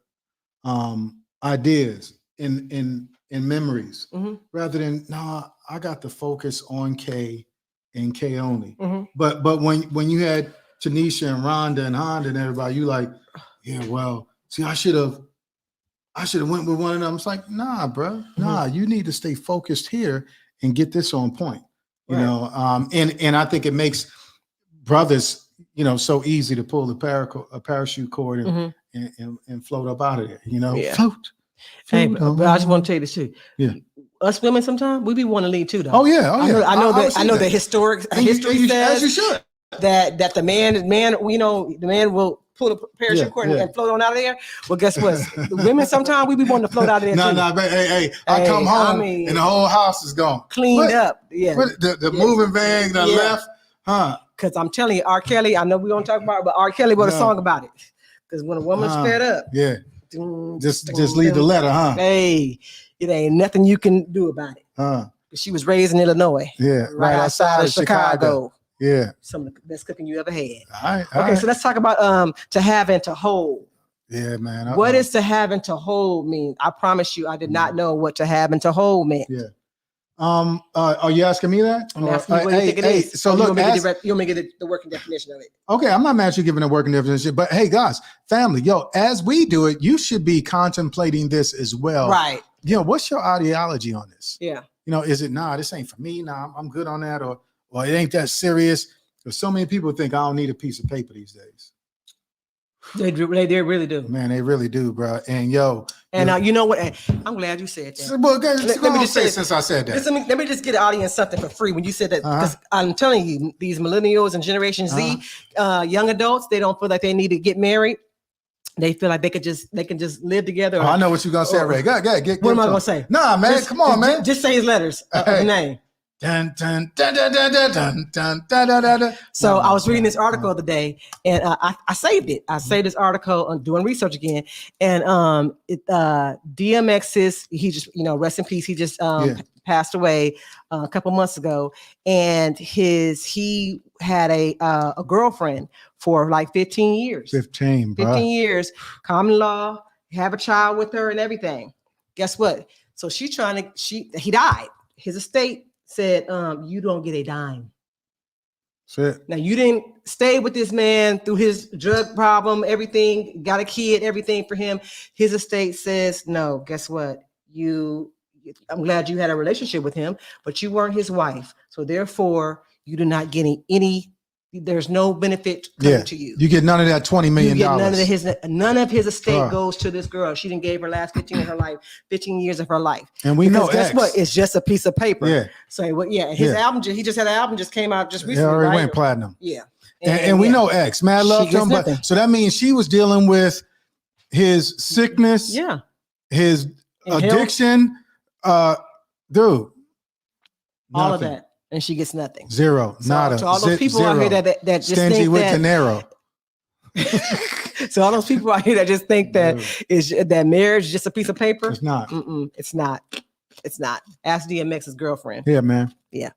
ideas in memories rather than I got to focus on K and K only. But when you had Tanisha and Rhonda and Honda and everybody, you like, yeah, well, see, I should have went with one of them. It's like, nah, bro. Nah, you need to stay focused here and get this on point. you know, and I think it makes brothers, you know, so easy to pull a parachute cord and float up out of there, you know, float. Hey, but I just want to tell you this too. Yeah. Us women sometimes we be wanting to leave too though. Oh yeah. I know that history says as you should. that the man, you know, the man will pull a parachute cord and float on out of there. Well, guess what? The women sometimes we be wanting to float out of there too. No, hey, I come home and the whole house is gone. Cleaned up. Yeah. The moving van that left, huh? Because I'm telling you, R. Kelly, I know we don't talk about it, but R. Kelly wrote a song about it. Because when a woman's fed up, just leave the letter, huh? Hey, it ain't nothing you can do about it. She was raised in Illinois. Yeah, right outside of Chicago. Yeah. Some of the best cooking you ever had. All right. So let's talk about to have and to hold. Yeah, man. What does to have and to hold mean? I promise you, I did not know what to have and to hold meant. Yeah. Are you asking me that? I'm asking you what you think it is. So look, you want me to get the working definition of it. Okay, I'm not mad at you giving a working definition, but hey, guys, family, as we do it, you should be contemplating this as well. Right. You know, what's your ideology on this? Yeah. You know, is it this ain't for me? I'm good on that, or it ain't that serious. Because so many people think I don't need a piece of paper these days. They really do. Man, they really do, bro. And you know what? I'm glad you said that. Well, let me just say since I said that. Let me just get the audience something for free when you said that. Because I'm telling you, these millennials and Generation Z, young adults, they don't feel like they need to get married. They feel like they can just live together. I know what you're gonna say, Ray. Go ahead. What am I gonna say? Nah, man, come on, man. Just say his letters of the name. Dun, dun, dun, dun, dun, dun, dun, dun, dun, dun, dun. So I was reading this article the other day, and I saved it. I saved this article on doing research again, and DMX's he just rest in peace. He just passed away a couple months ago, and he had a girlfriend for like 15 years. 15 years, common law, have a child with her and everything. Guess what? So he died. His estate said, you don't get a dime. Shit. Now, you didn't stay with this man through his drug problem, everything, got a kid, everything for him. His estate says, no, guess what? I'm glad you had a relationship with him, but you weren't his wife. So therefore, you do not get any there's no benefit coming to you. You get none of that $20 million. None of his estate goes to this girl. She didn't gave her last 15 years of her life. And we know guess what? It's just a piece of paper. Yeah. So his album, he just had an album just came out just recently. It already went platinum. Yeah. And we know X. Mad love him, but so that means she was dealing with his sickness, his addiction, dude. All of that. And she gets nothing. Zero. Nada. So all those people out here that just stingy think with that dinero. So all those people out here that just think that marriage is just a piece of paper. It's not. It's not. It's not. Ask DMX's girlfriend. Yeah, man. Yeah.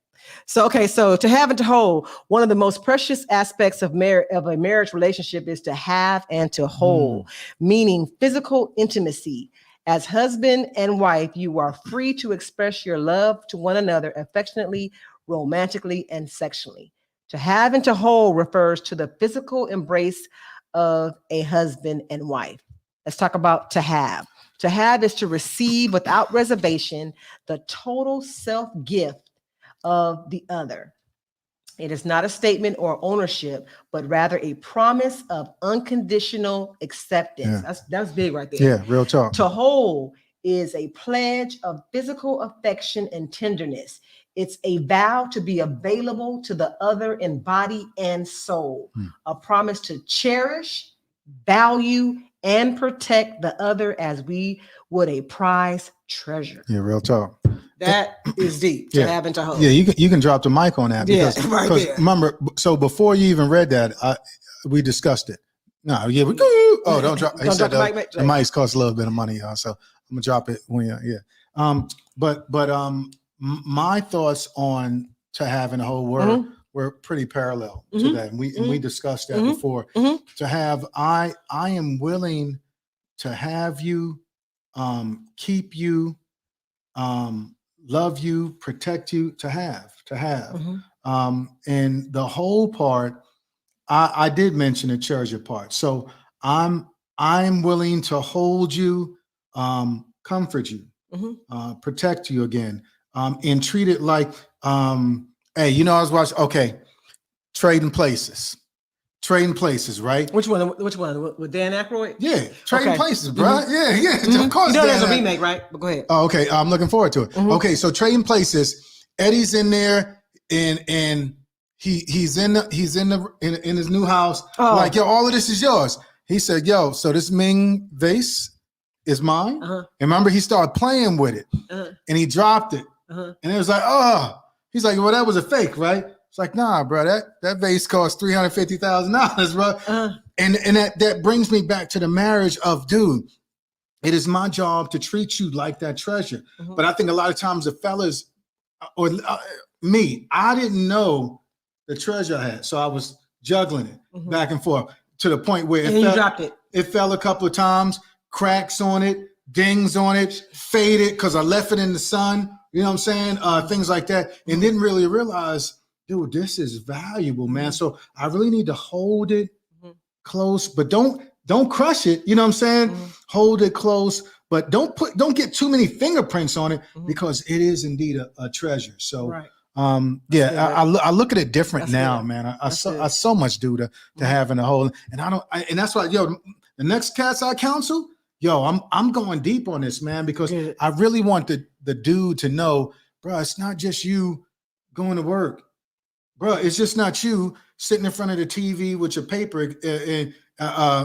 So to have and to hold, one of the most precious aspects of a marriage relationship is to have and to hold, meaning physical intimacy. As husband and wife, you are free to express your love to one another affectionately, romantically, and sexually. To have and to hold refers to the physical embrace of a husband and wife. Let's talk about to have. To have is to receive without reservation the total self-gift of the other. It is not a statement or ownership, but rather a promise of unconditional acceptance. Yeah. That's big right there. Yeah, real talk. To hold is a pledge of physical affection and tenderness. It's a vow to be available to the other in body and soul, a promise to cherish, value, and protect the other as we would a prized treasure. Yeah, real talk. That is deep to have and to hold. Yeah, you can drop the mic on that because remember, so before you even read that, we discussed it. No, yeah, we go. Oh, don't drop. He said the mics cost a little bit of money, y'all. So I'm gonna drop it when But my thoughts on to have and hold were pretty parallel to that, and we discussed that before. To have, I am willing to have you, keep you, love you, protect you, to have. And the whole part, I did mention the treasure part. So I'm willing to hold you, comfort you, protect you again, and treat it like Hey, you know, I was watching, okay, Trading Places, right? Which one? With Dan Aykroyd? Yeah, Trading Places, bro. Mm-hmm. Yeah. Of course. You know, there's a remake, right? But go ahead. Oh, okay. I'm looking forward to it. Mm-hmm. Okay, so Trading Places, Eddie's in there, and he's in his new house. Oh. Like, yo, all of this is yours. He said, yo, so this Ming vase is mine. And remember, he started playing with it, and he dropped it, and it was like, oh, he's like, well, that was a fake, right? It's like, nah, bro, that vase cost $350,000, bro. And that brings me back to the marriage of, dude, it is my job to treat you like that treasure. But I think a lot of times the fellas, or me, I didn't know the treasure I had, so I was juggling it back and forth to the point where you dropped it. It fell a couple of times, cracks on it, dings on it, faded because I left it in the sun. You know what I'm saying? Things like that, and didn't really realize, dude, this is valuable, man. So I really need to hold it close, but don't crush it. You know what I'm saying? Hold it close, but don't get too many fingerprints on it because it is indeed a treasure. So. Right. I look at it different now, man. I so much do to having a whole, and that's why, yo, the next cats I counsel, yo, I'm going deep on this, man, because I really want the dude to know, bro, it's not just you going to work, bro. It's just not you sitting in front of the TV with your paper. And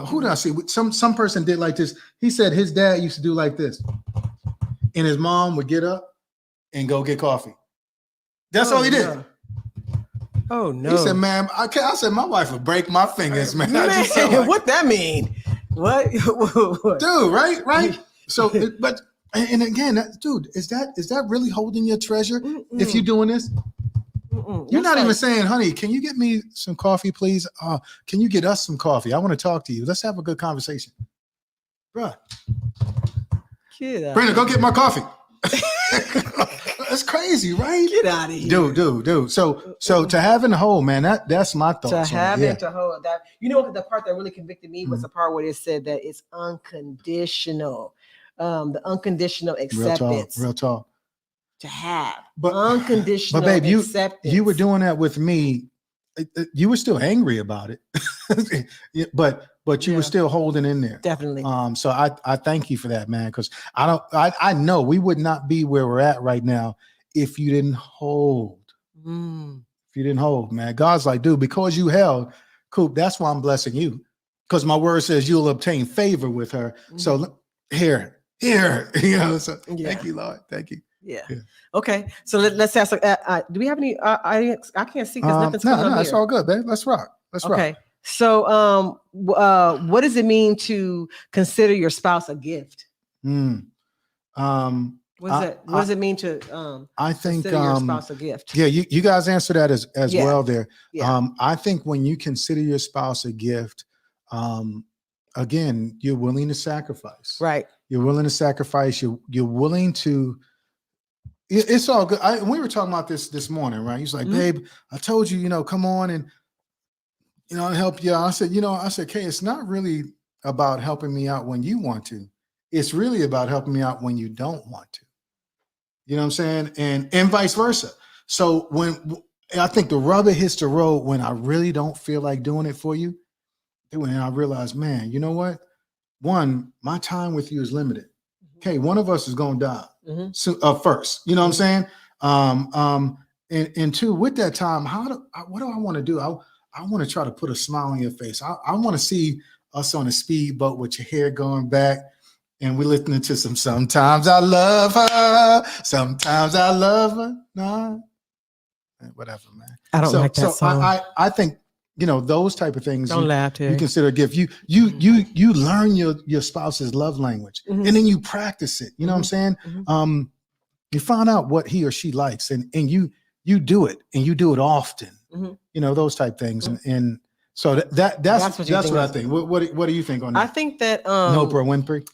who did I see? Some person did like this. He said his dad used to do like this, and his mom would get up and go get coffee. That's all he did. No. Oh no! He said, "Man, I said my wife would break my fingers, man." What that mean? What, dude? Right. So, but and again, dude, is that really holding your treasure? If you're doing this, you're not even saying, "Honey, can you get me some coffee, please? Can you get us some coffee? I want to talk to you. Let's have a good conversation, bruh." Brandon, go get my coffee. That's crazy, right? Get out of here, dude. So to have in the whole, man, that's my thoughts. To have it to hold that, you know, the part that really convicted me was the part where it said that it's unconditional, the unconditional acceptance. Real talk. To have, but unconditional. But babe, acceptance. you were doing that with me. You were still angry about it, but you were still holding in there. Definitely. So I thank you for that, man, because I know we would not be where we're at right now if you didn't hold. If you didn't hold, man. God's like, dude, because you held, Coop, that's why I'm blessing you. Because my word says you'll obtain favor with her. So here, you know. So thank you, Lord. Thank you. Yeah. Okay. So let's ask. Do we have any? I can't see because nothing's coming up here. It's all good, babe. Let's rock. Okay. So, what does it mean to consider your spouse a gift? What does it mean to I think consider your spouse a gift? Yeah, you guys answer that as well there. Yeah. I think when you consider your spouse a gift, again, you're willing to sacrifice. Right. You're willing to sacrifice. You're willing to. It's all good. We were talking about this morning, right? He's like, babe, I told you, come on and, I'll help you out. I said, Kay, it's not really about helping me out when you want to. It's really about helping me out when you don't want to. You know what I'm saying? And vice versa. So when I think the rubber hits the road when I really don't feel like doing it for you, and I realize, man, you know what? One, my time with you is limited. Okay, one of us is gonna die first. You know what I'm saying? And two, with that time, what do I want to do? I want to try to put a smile on your face. I want to see us on a speedboat with your hair going back, and we're listening to Sometimes I Love Her, Sometimes I Love Her. Nah, whatever, man. I don't like that song. I think those type of things. Don't laugh, Terry. You consider a gift. You learn your spouse's love language, and then you practice it. You know what I'm saying? You find out what he or she likes, and you do it, and you do it often. Those type things, and so that's what I think. What do you think on that? I think that Oprah Winfrey.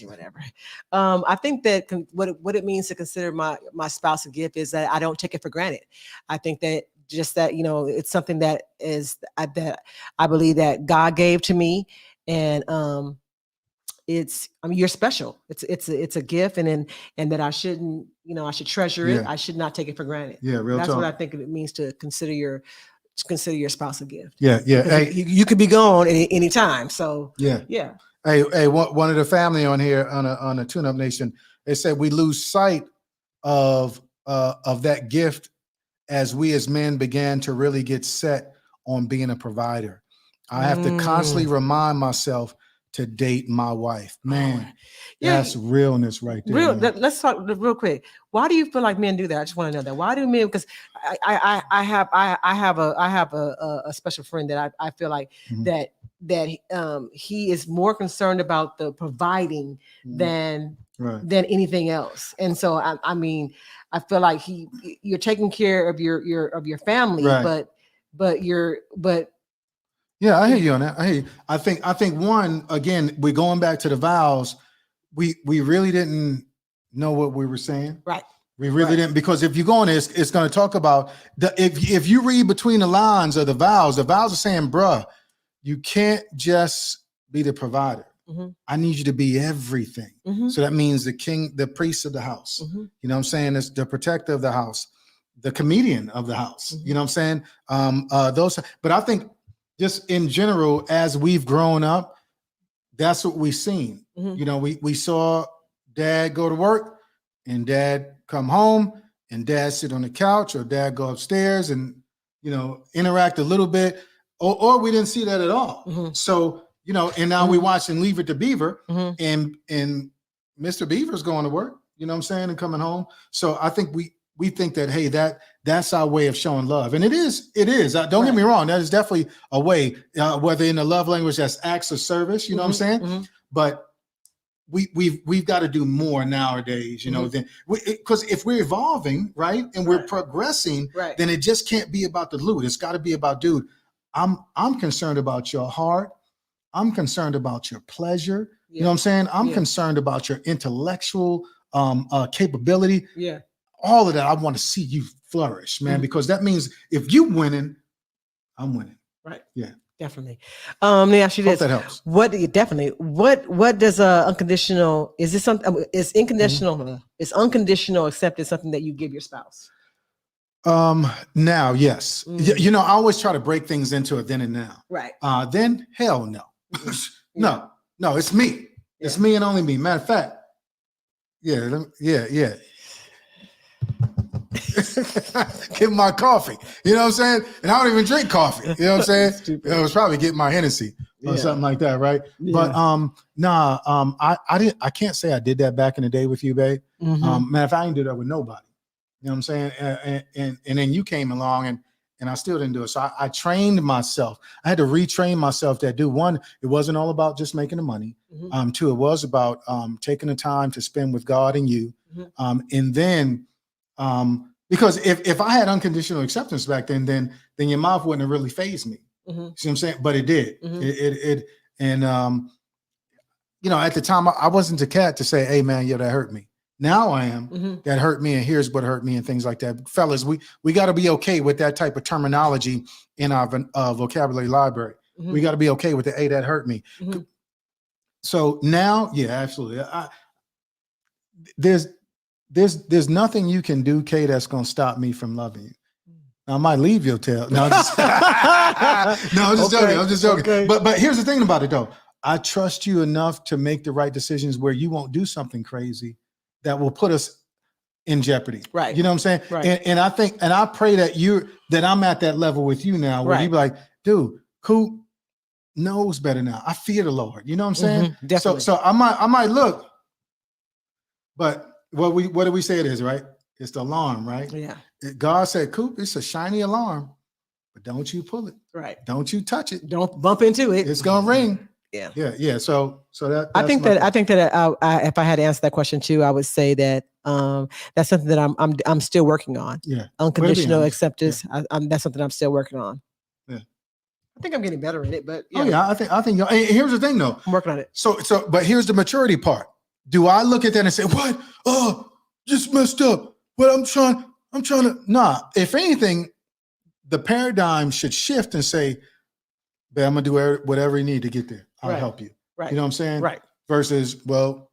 Whatever. I think that what it means to consider my spouse a gift is that I don't take it for granted. I think that just that it's something that is that I believe that God gave to me, and I mean, you're special. It's a gift, and that I shouldn't, I should treasure it. I should not take it for granted. Yeah, real That's talk. what I think it means to consider your spouse a gift. Yeah. Hey, you could be gone any time. So yeah. Hey, one of the family on here on a Tune Up Nation, they said we lose sight of that gift as we as men began to really get set on being a provider. I have to constantly remind myself to date my wife. Man, that's realness right there. Let's talk real quick. Why do you feel like men do that? I just want to know that. Why do men? Because I have a special friend that I feel like that he is more concerned about the providing than anything else. And so I mean, I feel like you're taking care of your family, but yeah, I hear you on that. I think one, again, we're going back to the vows. We really didn't know what we were saying. Right. We really didn't, because if you go on this, it's going to talk about if you read between the lines of the vows are saying, bruh, you can't just be the provider. I need you to be everything. So that means the king, the priest of the house. You know what I'm saying? It's the protector of the house, the comedian of the house. You know what I'm saying? But I think just in general, as we've grown up, that's what we've seen. We saw dad go to work and dad come home and dad sit on the couch, or dad go upstairs and, interact a little bit, or we didn't see that at all. So, and now we watch and Leave It to Beaver, and Mr. Beaver's going to work, you know what I'm saying, and coming home. So I think we think that, hey, that's our way of showing love. And it is. Don't get me wrong. That is definitely a way, whether in the love language that's acts of service, you know what I'm saying? But we've got to do more nowadays, because if we're evolving, right, and we're progressing, then it just can't be about the loot. It's got to be about, dude, I'm concerned about your heart. I'm concerned about your pleasure. You know what I'm saying? I'm concerned about your intellectual capability. All of that. I want to see you flourish, man, because that means if you winning, I'm winning. Right. Yeah. Definitely. Let me ask you this. Hope that helps. What does unconditional, is this something, is unconditional, is unconditional acceptance something that you give your spouse? Now, yes. I always try to break things into a then and now. Right. Then hell no. No, it's me. It's me and only me. Matter of fact, yeah. Get my coffee. You know what I'm saying? And I don't even drink coffee. You know what I'm saying? It was probably getting my Hennessy or something like that, right? But I can't say I did that back in the day with you, babe. Man, if I didn't do that with nobody, you know what I'm saying? And then you came along and I still didn't do it. So I trained myself. I had to retrain myself that, dude, one, it wasn't all about just making the money. Two, it was about taking the time to spend with God and you. And then because if I had unconditional acceptance back then your mouth wouldn't have really fazed me. See what I'm saying? But it did. And at the time I wasn't the cat to say, hey man, that hurt me. Now I am. That hurt me, and here's what hurt me, and things like that. Fellas, we got to be okay with that type of terminology in our vocabulary library. We got to be okay with the, hey, that hurt me. So now, yeah, absolutely. There's nothing you can do, Kay, that's gonna stop me from loving you. Now, I might leave your tail. No, I'm just joking. I'm just joking. Okay. But here's the thing about it though. I trust you enough to make the right decisions where you won't do something crazy that will put us in jeopardy. Right. You know what I'm saying? Right. And I think, and I pray that I'm at that level with you now where you be like, dude, Coop knows better now. I fear the Lord. You know what I'm saying? Definitely. So I might look, but what do we say it is, right? It's the alarm, right? Yeah. God said, Coop, it's a shiny alarm, but don't you pull it. Right. Don't you touch it. Don't bump into it. It's gonna ring. Yeah. Yeah. So I think that if I had to answer that question too, I would say that that's something that I'm still working on. Yeah. Unconditional acceptance. Yeah. That's something I'm still working on. Yeah. I think I'm getting better at it, but yeah. Oh yeah, I think here's the thing though. I'm working on it. So but here's the maturity part. Do I look at that and say, what? Oh, just messed up. But I'm trying to, nah. If anything, the paradigm should shift and say, "Babe, I'm gonna do whatever you need to get there. I'll help you." Right. You know what I'm saying? Right. versus, well,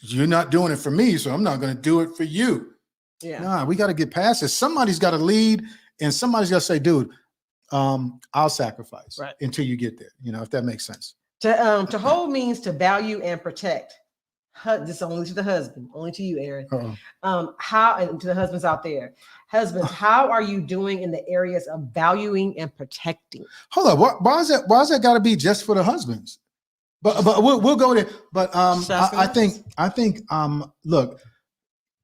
you're not doing it for me, so I'm not going to do it for you. Yeah. Nah, we got to get past this. Somebody's got to lead, and somebody's got to say, dude, I'll sacrifice until you get there. If that makes sense. To hold means to value and protect. This is only to the husband, only to you, Aaron. How, and to the husbands out there, husbands, how are you doing in the areas of valuing and protecting? Hold on, why is that got to be just for the husbands? But we'll go there. But I think look,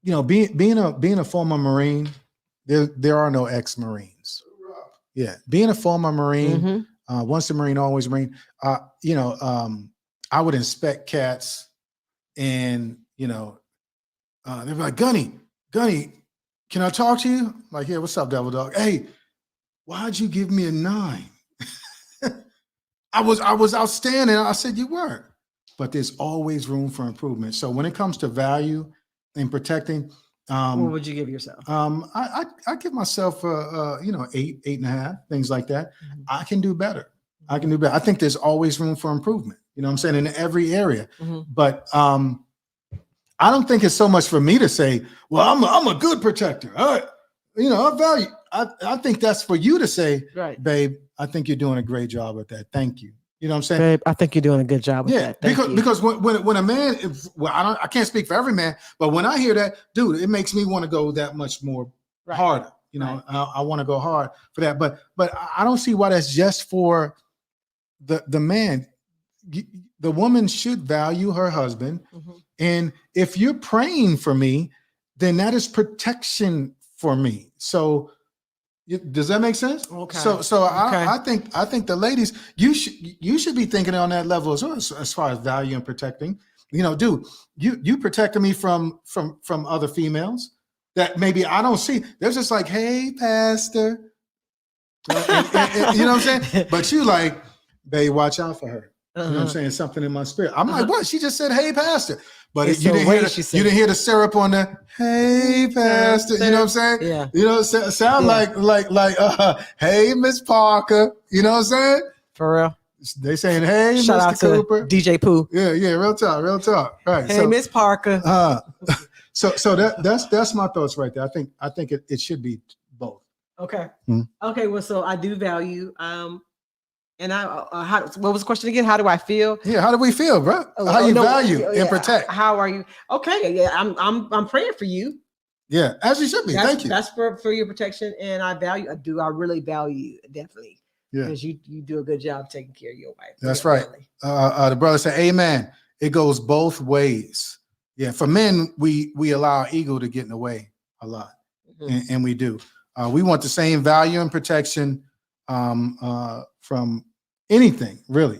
being a former Marine, there are no ex-Marines. Yeah, being a former Marine, once a Marine, always a Marine. I would inspect cats. And, they're like, Gunny, can I talk to you? Like, yeah, what's up, devil dog? Hey, why'd you give me a 9? I was outstanding. I said, you weren't. But there's always room for improvement. So when it comes to value and protecting, what would you give yourself? I give myself, 8, 8.5, things like that. I can do better. I think there's always room for improvement. You know what I'm saying? In every area. But I don't think it's so much for me to say, well, I'm a good protector. I value. I think that's for you to say, right, babe, I think you're doing a great job with that. Thank you. You know what I'm saying? Babe, I think you're doing a good job with that. Because when a man, I can't speak for every man, but when I hear that, dude, it makes me want to go that much more harder. I want to go hard for that. But I don't see why that's just for the man. The woman should value her husband. And if you're praying for me, then that is protection for me. So does that make sense? Okay. So I think the ladies, you should be thinking on that level as well, as far as value and protecting. Dude, you protected me from other females that maybe I don't see. They're just like, hey, pastor. and you know what I'm saying? But you like, babe, watch out for her. You know what I'm saying? Something in my spirit. I'm like, what? She just said, hey, pastor. But you didn't hear the syrup on the, hey, pastor. You know what I'm saying? Yeah. Sound like, hey, Miss Parker. You know what I'm saying? For real. They saying, hey, shout out to Cooper. DJ Pooh. Yeah, real talk. Right. Hey, Miss Parker. So that's my thoughts right there. I think it should be both. Okay. Okay. Well, so I do value, and what was the question again? How do I feel? Yeah, how do we feel, bro? How you value and protect? How are you? Okay, yeah, I'm praying for you. Yeah, as you should be. Thank you. That's for your protection, and I really value you, definitely. Yeah, because you do a good job taking care of your wife. That's right. The brother said, "Amen." It goes both ways. Yeah, for men, we allow our ego to get in the way a lot, and we do. We want the same value and protection from anything, really.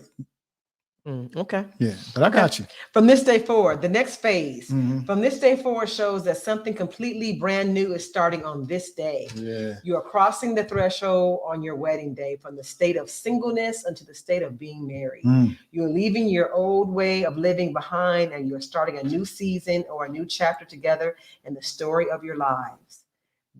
Okay. Yeah, but I got you. From this day forward, the next phase, from this day forward shows that something completely brand new is starting on this day. Yeah. You are crossing the threshold on your wedding day from the state of singleness into the state of being married. You're leaving your old way of living behind, and you're starting a new season or a new chapter together in the story of your lives.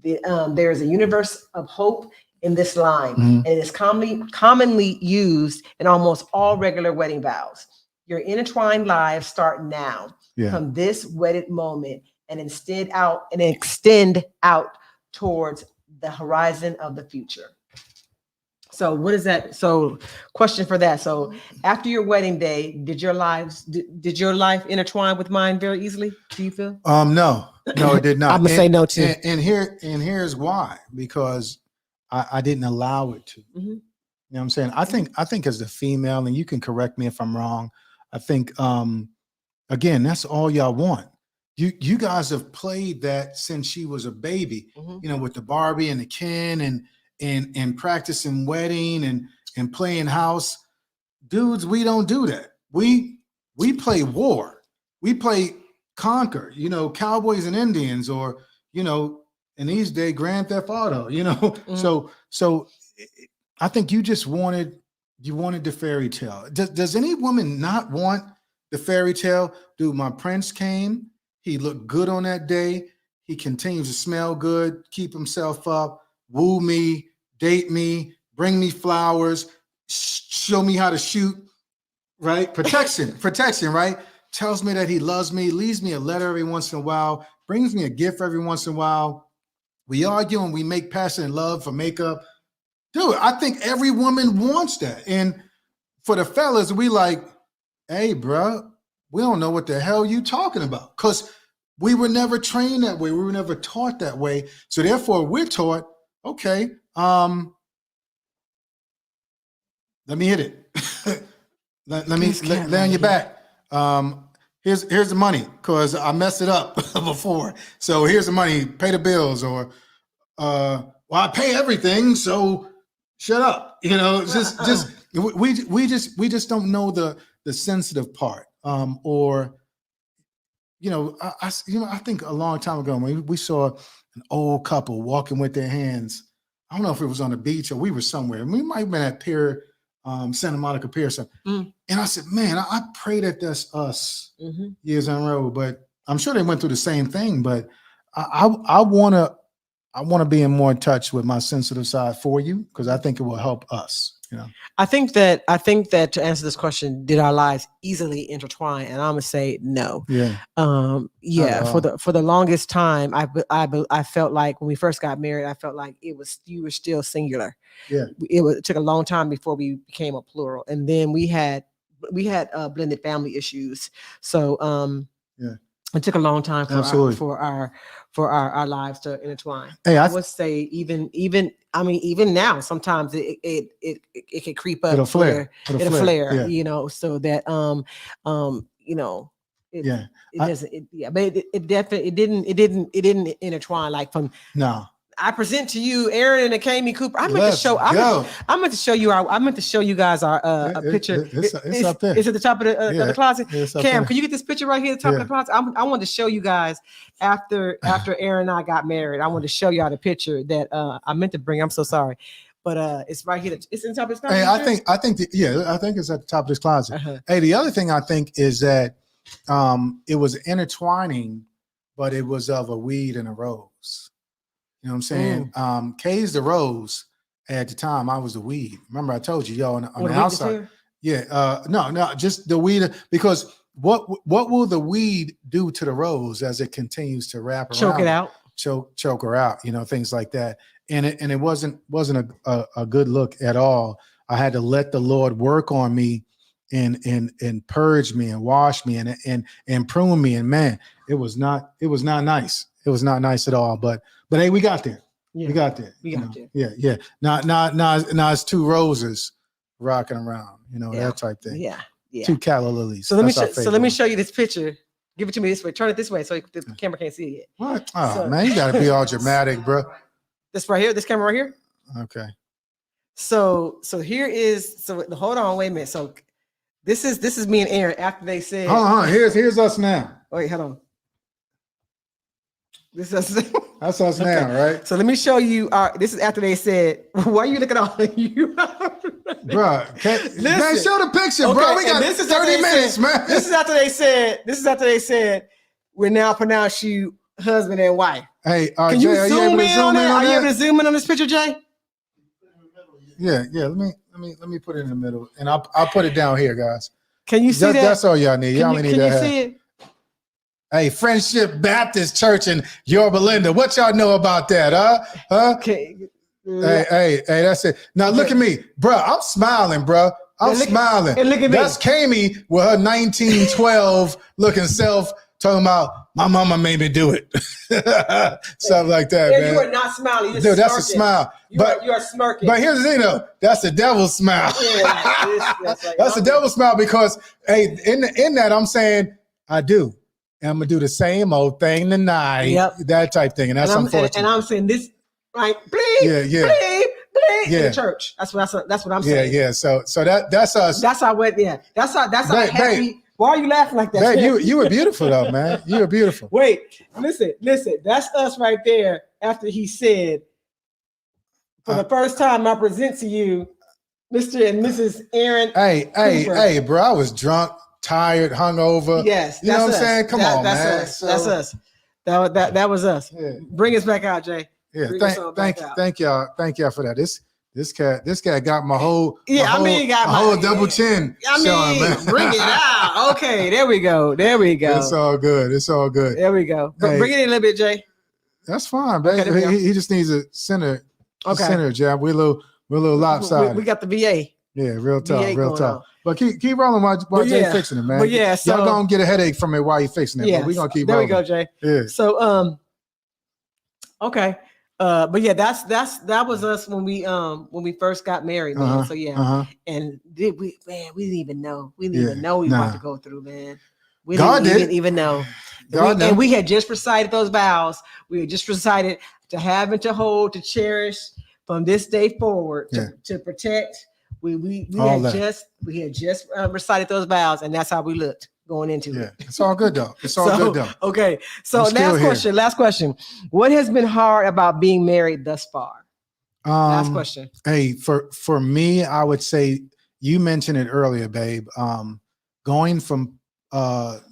There is a universe of hope in this line, and it is commonly used in almost all regular wedding vows. Your intertwined lives start now from this wedded moment and extend out towards the horizon of the future. So what is that? So question for that. So after your wedding day, did your life intertwine with mine very easily? Do you feel? No, it did not. I'm gonna say no too. And here's why, because I didn't allow it to. You know what I'm saying? I think as the female, and you can correct me if I'm wrong, I think again, that's all y'all want. You guys have played that since she was a baby, with the Barbie and the Ken and practicing wedding and playing house. Dudes, we don't do that. We play war. We play conquer, cowboys and Indians, or, in these days, Grand Theft Auto, So I think you just wanted the fairy tale. Does any woman not want the fairy tale? Dude, my prince came. He looked good on that day. He continues to smell good, keep himself up, woo me, date me, bring me flowers, show me how to shoot, right? Protection, right? tells me that he loves me, leaves me a letter every once in a while, brings me a gift every once in a while. We argue and we make passionate love for makeup. Dude, I think every woman wants that. And for the fellas, we like, hey, bro, we don't know what the hell you talking about. Because we were never trained that way. We were never taught that way. So therefore, we're taught, okay, let me hit it. let me lay on your back. Here's the money because I messed it up before. So here's the money. Pay the bills, or well, I pay everything. So shut up. You know, we just don't know the sensitive part. Or you know, I think a long time ago when we saw an old couple walking with their hands. I don't know if it was on the beach or we were somewhere. We might have been at Pier. Santa Monica Pier or something. And I said, man, I pray that that's us years on the road. But I'm sure they went through the same thing. But I wanna be in more touch with my sensitive side for you because I think it will help us. You know, I think that to answer this question, did our lives easily intertwine? And I'm gonna say no. Yeah. For the longest time, I felt like when we first got married, I felt like you were still singular. Yeah. It took a long time before we became a plural, and then we had blended family issues. So it took a long time for our lives to intertwine. Hey, I would say even now, sometimes it can creep up. It'll flare. Yeah. You know, so that you know, it doesn't. But it definitely it didn't intertwine like from no. I present to you Aaron and Akemi Cooper. I meant to show you guys a picture. It's up there. It's at the top of the closet. Cam, there. can you get this picture right here at the top of the closet? I wanted to show you guys after Aaron and I got married. I wanted to show y'all the picture that I meant to bring. I'm so sorry. But it's right here. It's in the top of this closet. Hey, I think I think it's at the top of this closet. Hey, the other thing I think is that it was intertwining, but it was of a weed and a rose. You know what I'm saying? Kay's the rose. At the time, I was the weed. Remember, I told you, on the outside. Yeah. No, just the weed. Because what will the weed do to the rose as it continues to wrap around? Choke it out. Choke her out. You know, things like that. And it wasn't a good look at all. I had to let the Lord work on me and purge me and wash me and prune me. And man, it was not nice. It was not nice at all. But hey, we got there. Yeah. We got there. Yeah. Now it's two roses rocking around, that type thing. Yeah. Two calla lilies. So let me show you this picture. Give it to me this way. Turn it this way so the camera can't see it yet. What? Oh man, you gotta be all dramatic, bro. This right here, this camera right here. Okay. So here is hold on, wait a minute. So this is me and Aaron after they said. Hold on. Here's us now. Wait, hold on. This is that's us now, right? So let me show you. This is after they said, "Why are you looking all you?" Bro, man, show the picture, bro. We got 30 minutes, man. This is after they said, "We now pronounce you husband and wife." Hey, can you zoom in on that? Are you able to zoom in on this picture, Jay? Yeah. Let me put it in the middle, and I'll put it down here, guys. Can you see that? That's all y'all need. Y'all need that. Can you see it? Hey, Friendship Baptist Church in Yorba Linda. What y'all know about that, huh? Okay. Hey, that's it. Now look at me, bro. I'm smiling, bro. I'm smiling. And look at me. That's Kami with her 1912 looking self talking about my mama made me do it. Something like that, man. You are not smiling. You're dude, smirking. That's a smile. You are smirking. But here's the thing, though. That's the devil's smile. That's the devil's smile because, hey, in that I'm saying I do. And I'm gonna do the same old thing tonight. Yep. That type thing, and that's unfortunate. And I'm saying this, right? Bleep, bleep, in the church. That's what I'm saying. Yeah. So that's us. That's how wet. Yeah. That's how happy. Why are you laughing like that? Babe, you were beautiful though, man. You were beautiful. Wait, listen. That's us right there. After he said, for the first time, I present to you, Mr. and Mrs. Aaron. Hey, bro. I was drunk. Tired, hungover. Yes, you know what I'm saying? Come on, man. Us. That's us. That was us. Yeah. Bring us back out, Jay. Yeah, thank y'all for that. This cat got my whole double chin. Showing, man. Bring it out. Okay, there we go. It's all good. There we go. But bring it in a little bit, Jay. That's fine, babe. Okay, he just needs a center. Okay. Center, Jab. We're a little lopsided. We got the VA. Yeah, real tough. But keep rolling while Jay fixing it, man. But yeah, so y'all gonna get a headache from it while you fixing it. Yeah, but we're gonna keep rolling. There we go, Jay. Yeah. So okay. But yeah, that was us when we first got married, man. So yeah, and we didn't even know. We didn't even know we were about to go through, man. We didn't even know. And we had just recited those vows. We had just recited to have and to hold, to cherish from this day forward, to protect. We had just recited those vows, and that's how we looked going into it. It's all good though. Good though. Okay. So last question. What has been hard about being married thus far? Last question. Hey, for me, I would say you mentioned it earlier, babe. Going from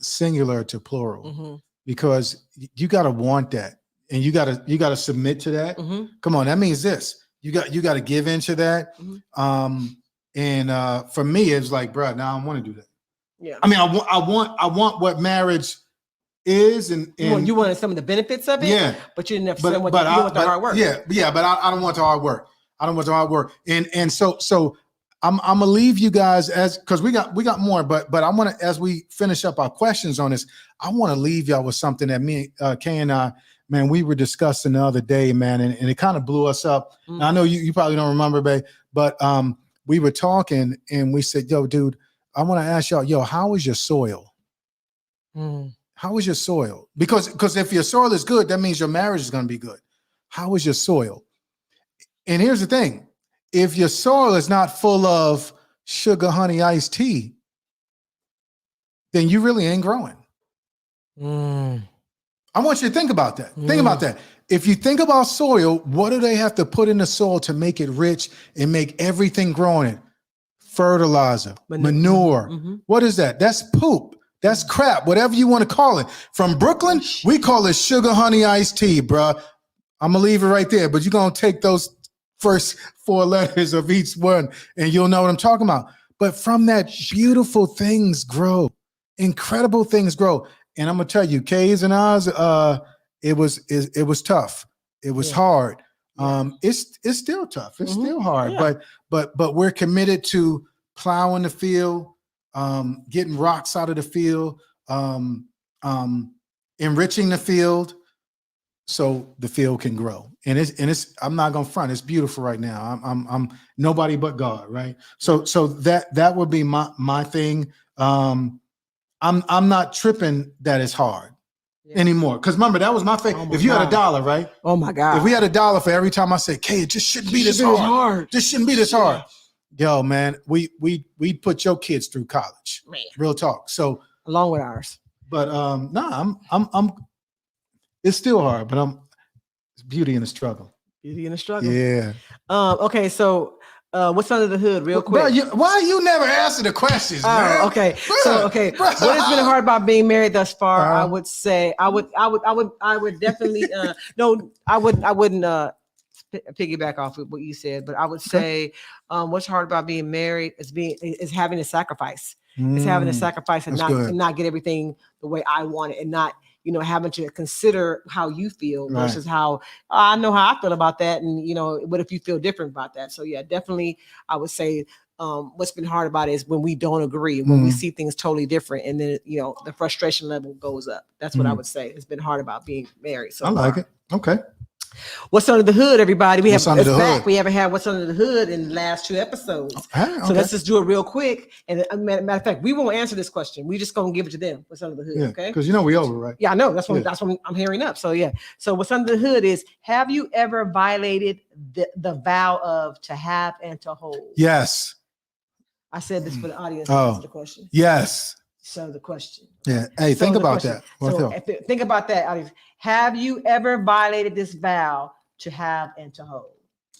singular to plural, because you gotta want that, and you gotta submit to that. Come on, that means this. You got to give into that. And for me, it's like, bro, now I don't want to do that. Yeah. I mean, I want what marriage is, and you wanted some of the benefits of it. Yeah. But you didn't want the hard work. Yeah. But I don't want the hard work. And so I'm gonna leave you guys because we got more, but I want to, as we finish up our questions on this, I want to leave y'all with something that me, Kay and I, man, we were discussing the other day, man, and it kind of blew us up. Now, I know you probably don't remember, babe, but we were talking and we said, yo, dude, I want to ask y'all, how is your soil? How is your soil? Because if your soil is good, that means your marriage is going to be good. How is your soil? And here's the thing. If your soil is not full of sugar, honey, iced tea, then you really ain't growing. I want you to think about that. Think about that. If you think about soil, what do they have to put in the soil to make it rich and make everything grow in it? Fertilizer, manure. What is that? That's poop. That's crap, whatever you want to call it. From Brooklyn, we call it sugar, honey, iced tea, bruh. I'm going to leave it right there, but you're going to take those first 4 letters of each one and you'll know what I'm talking about. But from that, beautiful things grow. Incredible things grow. And I'm going to tell you, K's and I's, it was tough. It was hard. It's still tough. It's still hard, but we're committed to plowing the field, getting rocks out of the field, enriching the field so the field can grow. And it's I'm not gonna front, it's beautiful right now. I'm nobody but God, right? So that would be my thing. I'm not tripping that it's hard anymore. Because remember, that was my thing. If you had $1, right? Oh my God. If we had $1 for every time I said, "Kay, it just shouldn't be this hard. This shouldn't be this hard." Yo, man, we put your kids through college. Man. Real talk. So along with ours. But I'm it's still hard, but it's beauty in the struggle. Beauty in the struggle. Yeah. Okay, so what's under the hood, real quick? Bro, why you never answer the questions, man? Okay. Bro, so what has been hard about being married thus far? I would say I would definitely I wouldn't piggyback off of what you said, but I would say what's hard about being married is having a sacrifice. It's having a sacrifice and not get everything the way I want it, and not having to consider how you feel versus how I know how I feel about that, and what if you feel different about that? So yeah, definitely I would say what's been hard about it is when we don't agree, when we see things totally different, and then the frustration level goes up. That's what I would say has been hard about being married. So I like it. Okay. What's under the hood, everybody? We haven't had what's under the hood in the last 2 episodes. Okay. So let's just do it real quick. And matter of fact, we won't answer this question. We just gonna give it to them. What's under the hood? Okay. Because we over, right? Yeah, I know. That's what I'm hearing up. So yeah. So what's under the hood is: have you ever violated the vow of to have and to hold? Yes. I said this for the audience to answer the question. Yes. So the question. Yeah. Hey, think about that. Think about that, audience. Have you ever violated this vow to have and to hold?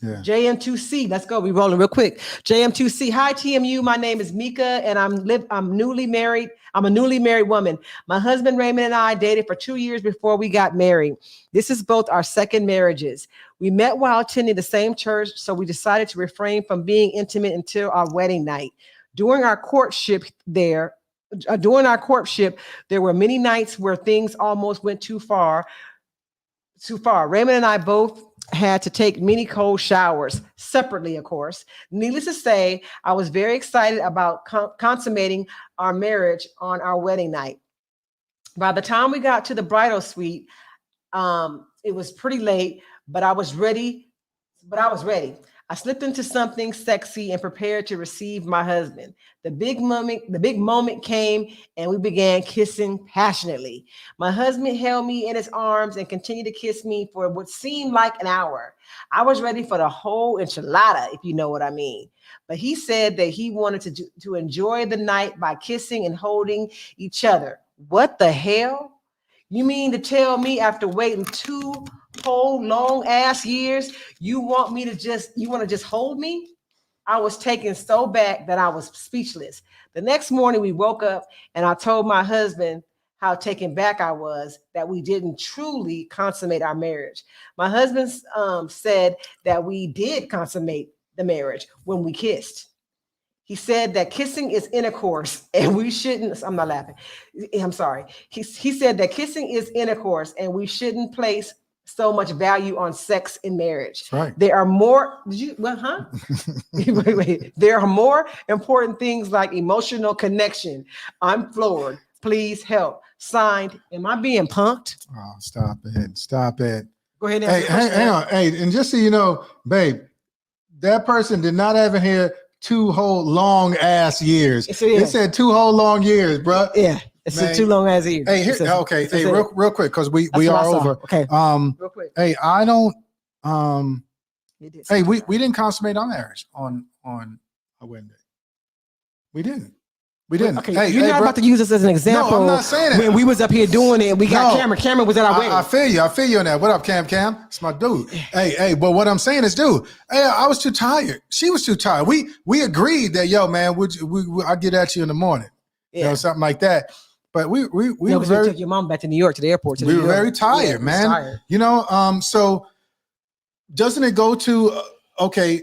Yeah. JM2C, let's go. We rolling real quick. JM2C, hi TMU. My name is Mika, and I'm newly married. I'm a newly married woman. My husband Raymond and I dated for 2 years before we got married. This is both our second marriages. We met while attending the same church, so we decided to refrain from being intimate until our wedding night. During our courtship, there were many nights where things almost went too far. Raymond and I both had to take many cold showers separately, of course. Needless to say, I was very excited about consummating our marriage on our wedding night. By the time we got to the bridal suite, it was pretty late, but I was ready. I slipped into something sexy and prepared to receive my husband. The big moment came, and we began kissing passionately. My husband held me in his arms and continued to kiss me for what seemed like an hour. I was ready for the whole enchilada, if you know what I mean. But he said that he wanted to enjoy the night by kissing and holding each other. What the hell? You mean to tell me after waiting 2 whole long ass years, you want to just hold me? I was taken so back that I was speechless. The next morning we woke up and I told my husband how taken back I was that we didn't truly consummate our marriage. My husband said that we did consummate the marriage when we kissed. He said that kissing is intercourse and we shouldn't, I'm not laughing. I'm sorry. He said that kissing is intercourse and we shouldn't place so much value on sex in marriage. That's right. There are more, wait. There are more important things like emotional connection. I'm floored. Please help. Signed, am I being punked? Oh, stop it. Go ahead. And hang on. Hey, and just so you know, babe, that person did not have in here 2 whole long ass years. It said 2 whole long years, bro. Yeah, it said 2 long ass years. Hey, real quick, because we are over. Okay. Real quick. Hey, I don't. Hey, we didn't consummate our marriage on a wedding day. We didn't. Okay, hey, you're not about to use this as an example. No, I'm not saying that. When we was up here doing it, we got Cameron. Cameron was at our wedding. I feel you on that. What up, Cam? It's my dude. Hey, but what I'm saying is, dude, hey, I was too tired. She was too tired. We agreed that, yo, man, I'll get at you in the morning. Yeah. You know, something like that. But we took your mom back to New York, to the airport. We were very tired, man. Tired. You know, so doesn't it go to, okay,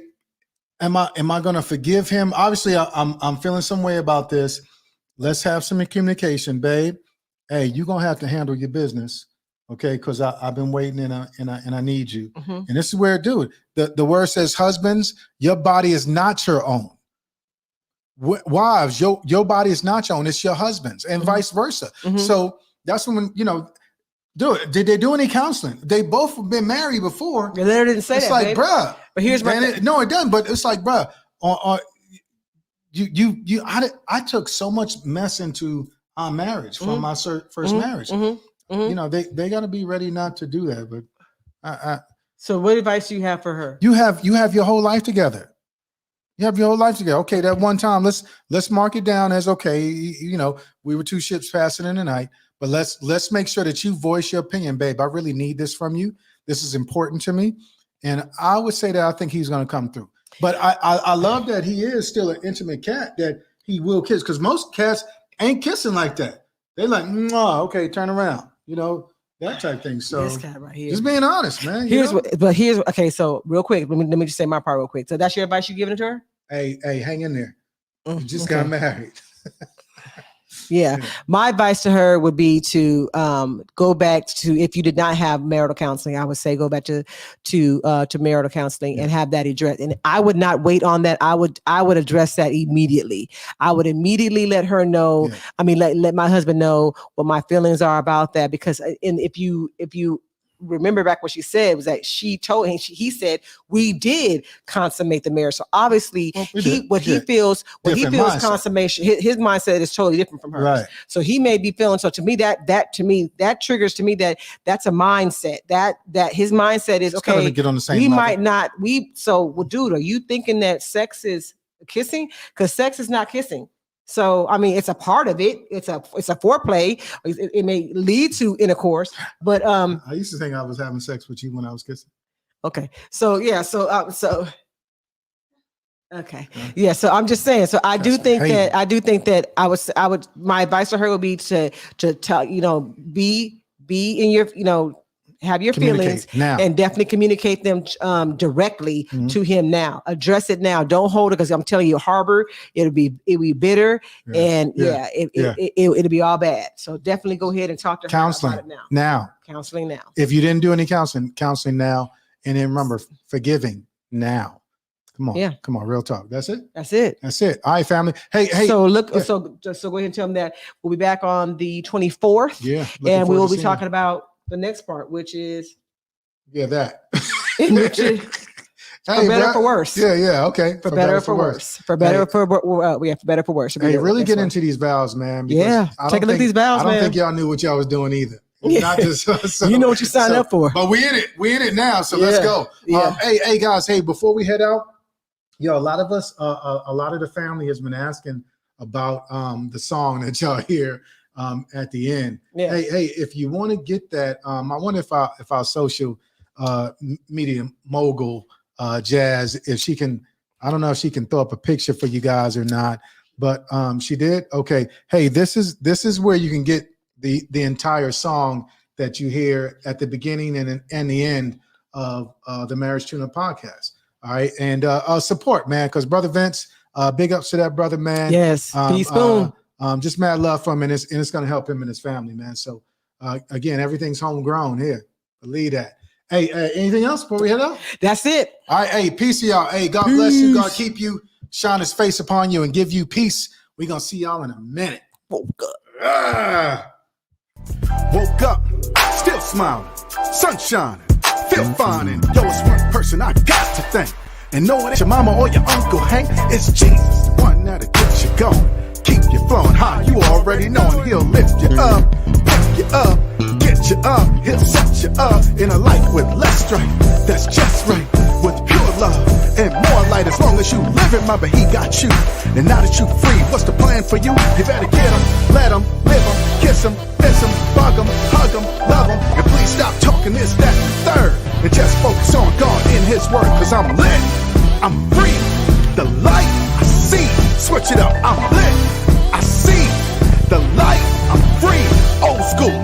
am I going to forgive him? Obviously, I'm feeling some way about this. Let's have some communication, babe. Hey, you're going to have to handle your business, okay? Because I've been waiting and I need you. Mm-hmm. And this is where, dude, the word says, husbands, your body is not your own. Wives, your body is not your own. It's your husband's, and vice versa. Mm-hmm. So that's when, you know, did they do any counseling? They both have been married before. The letter didn't say that. It's like, babe. Bruh. But here's my no, it doesn't. But it's like, bruh, I took so much mess into our marriage from my first marriage. Mm-hmm. Mm-hmm. You know, they got to be ready not to do that. But so, what advice do you have for her? You have your whole life together. You have your whole life together. Okay, that one time, let's mark it down as okay. You know, we were 2 ships passing in the night. But let's make sure that you voice your opinion, babe. I really need this from you. This is important to me. And I would say that I think he's going to come through. But I love that he is still an intimate cat, that he will kiss. Because most cats ain't kissing like that. They're like, okay, turn around. You know, that type thing. So this guy right here. Just being honest, man. Okay, so real quick, let me just say my part real quick. So that's your advice you giving it to her? Hey, hang in there. You just got married. Yeah. My advice to her would be to go back to, if you did not have marital counseling, I would say go back to marital counseling and have that addressed. And I would not wait on that. I would address that immediately. I would immediately let her know. Yeah. I mean, let my husband know what my feelings are about that, because if you remember back what she said was that she told him, he said we did consummate the marriage. So obviously he feels mindset. Consummation, his mindset is totally different from hers. Right. So he may be feeling, so to me that triggers to me that's a mindset that his mindset is, okay, get on the same level. Might not, dude, are you thinking that sex is kissing? Because sex is not kissing. So, I mean, it's a part of it. It's a foreplay. It may lead to intercourse, but I used to think I was having sex with you when I was kissing. Okay. So yeah. Okay. Yeah. So I'm just saying. So I do think that my advice to her would be to tell, be in your, have your feelings now and definitely communicate them directly to him now. Address it now. Don't hold it, because I'm telling you, harbor, it'll be bitter, and it'll be all bad. So definitely go ahead and talk to her about it now. Counseling now. If you didn't do any counseling now, and then remember, forgiving now. Come on. Yeah. Come on. Real talk. That's it. All right, family. Hey. So so go ahead and tell them that we'll be back on the 24th. Yeah. And we will be talking about the next part, which is that. Which is for better or for worse. Yeah. Okay. For better or for worse. For better or for worse. Hey, really get into these vows, man. Yeah. Take a look at these vows, man. I don't think y'all knew what y'all was doing either. Not just you know what you signed up for. But we in it now. So let's go. Yeah. Hey guys. Hey, before we head out, a lot of us, a lot of the family has been asking about the song that y'all hear at the end. Yeah. Hey, if you want to get that, I wonder if our social media mogul Jazz, if she can, I don't know if she can throw up a picture for you guys or not, but she did. Okay. Hey, this is where you can get the entire song that you hear at the beginning and the end of the Marriage Tune-Up podcast. All right. And support, man, because Brother Vince, big ups to that brother, man. Yes. Peace, boom. Just mad love from him, and it's going to help him and his family, man. So again, everything's homegrown here. Believe that. Hey, anything else before we head out? That's it. All right. Hey, peace to y'all. Hey, God bless you. God keep you, shine his face upon you, and give you peace. We're going to see y'all in a minute. Woke up, still smiling, sun shining, feel fine, and yo, it's one person I got to thank. And know it ain't your mama or your Uncle Hank, it's Jesus, the one that'll get you going, keep you flowing high, you already know, and he'll lift you up, pick you up, get you up, he'll set you up in a life with less strife, that's just right, with pure love and more light. As long as you live it, mama, he got you. And now that you free, what's the plan for you? You better get him, let him, live him, kiss him, miss him, bug him, hug him, love him. And please stop talking this, that, and third. And just focus on God in his word. Cause I'm lit, I'm free, the light I see. Switch it up, I'm lit, I see the light, I'm free, old school.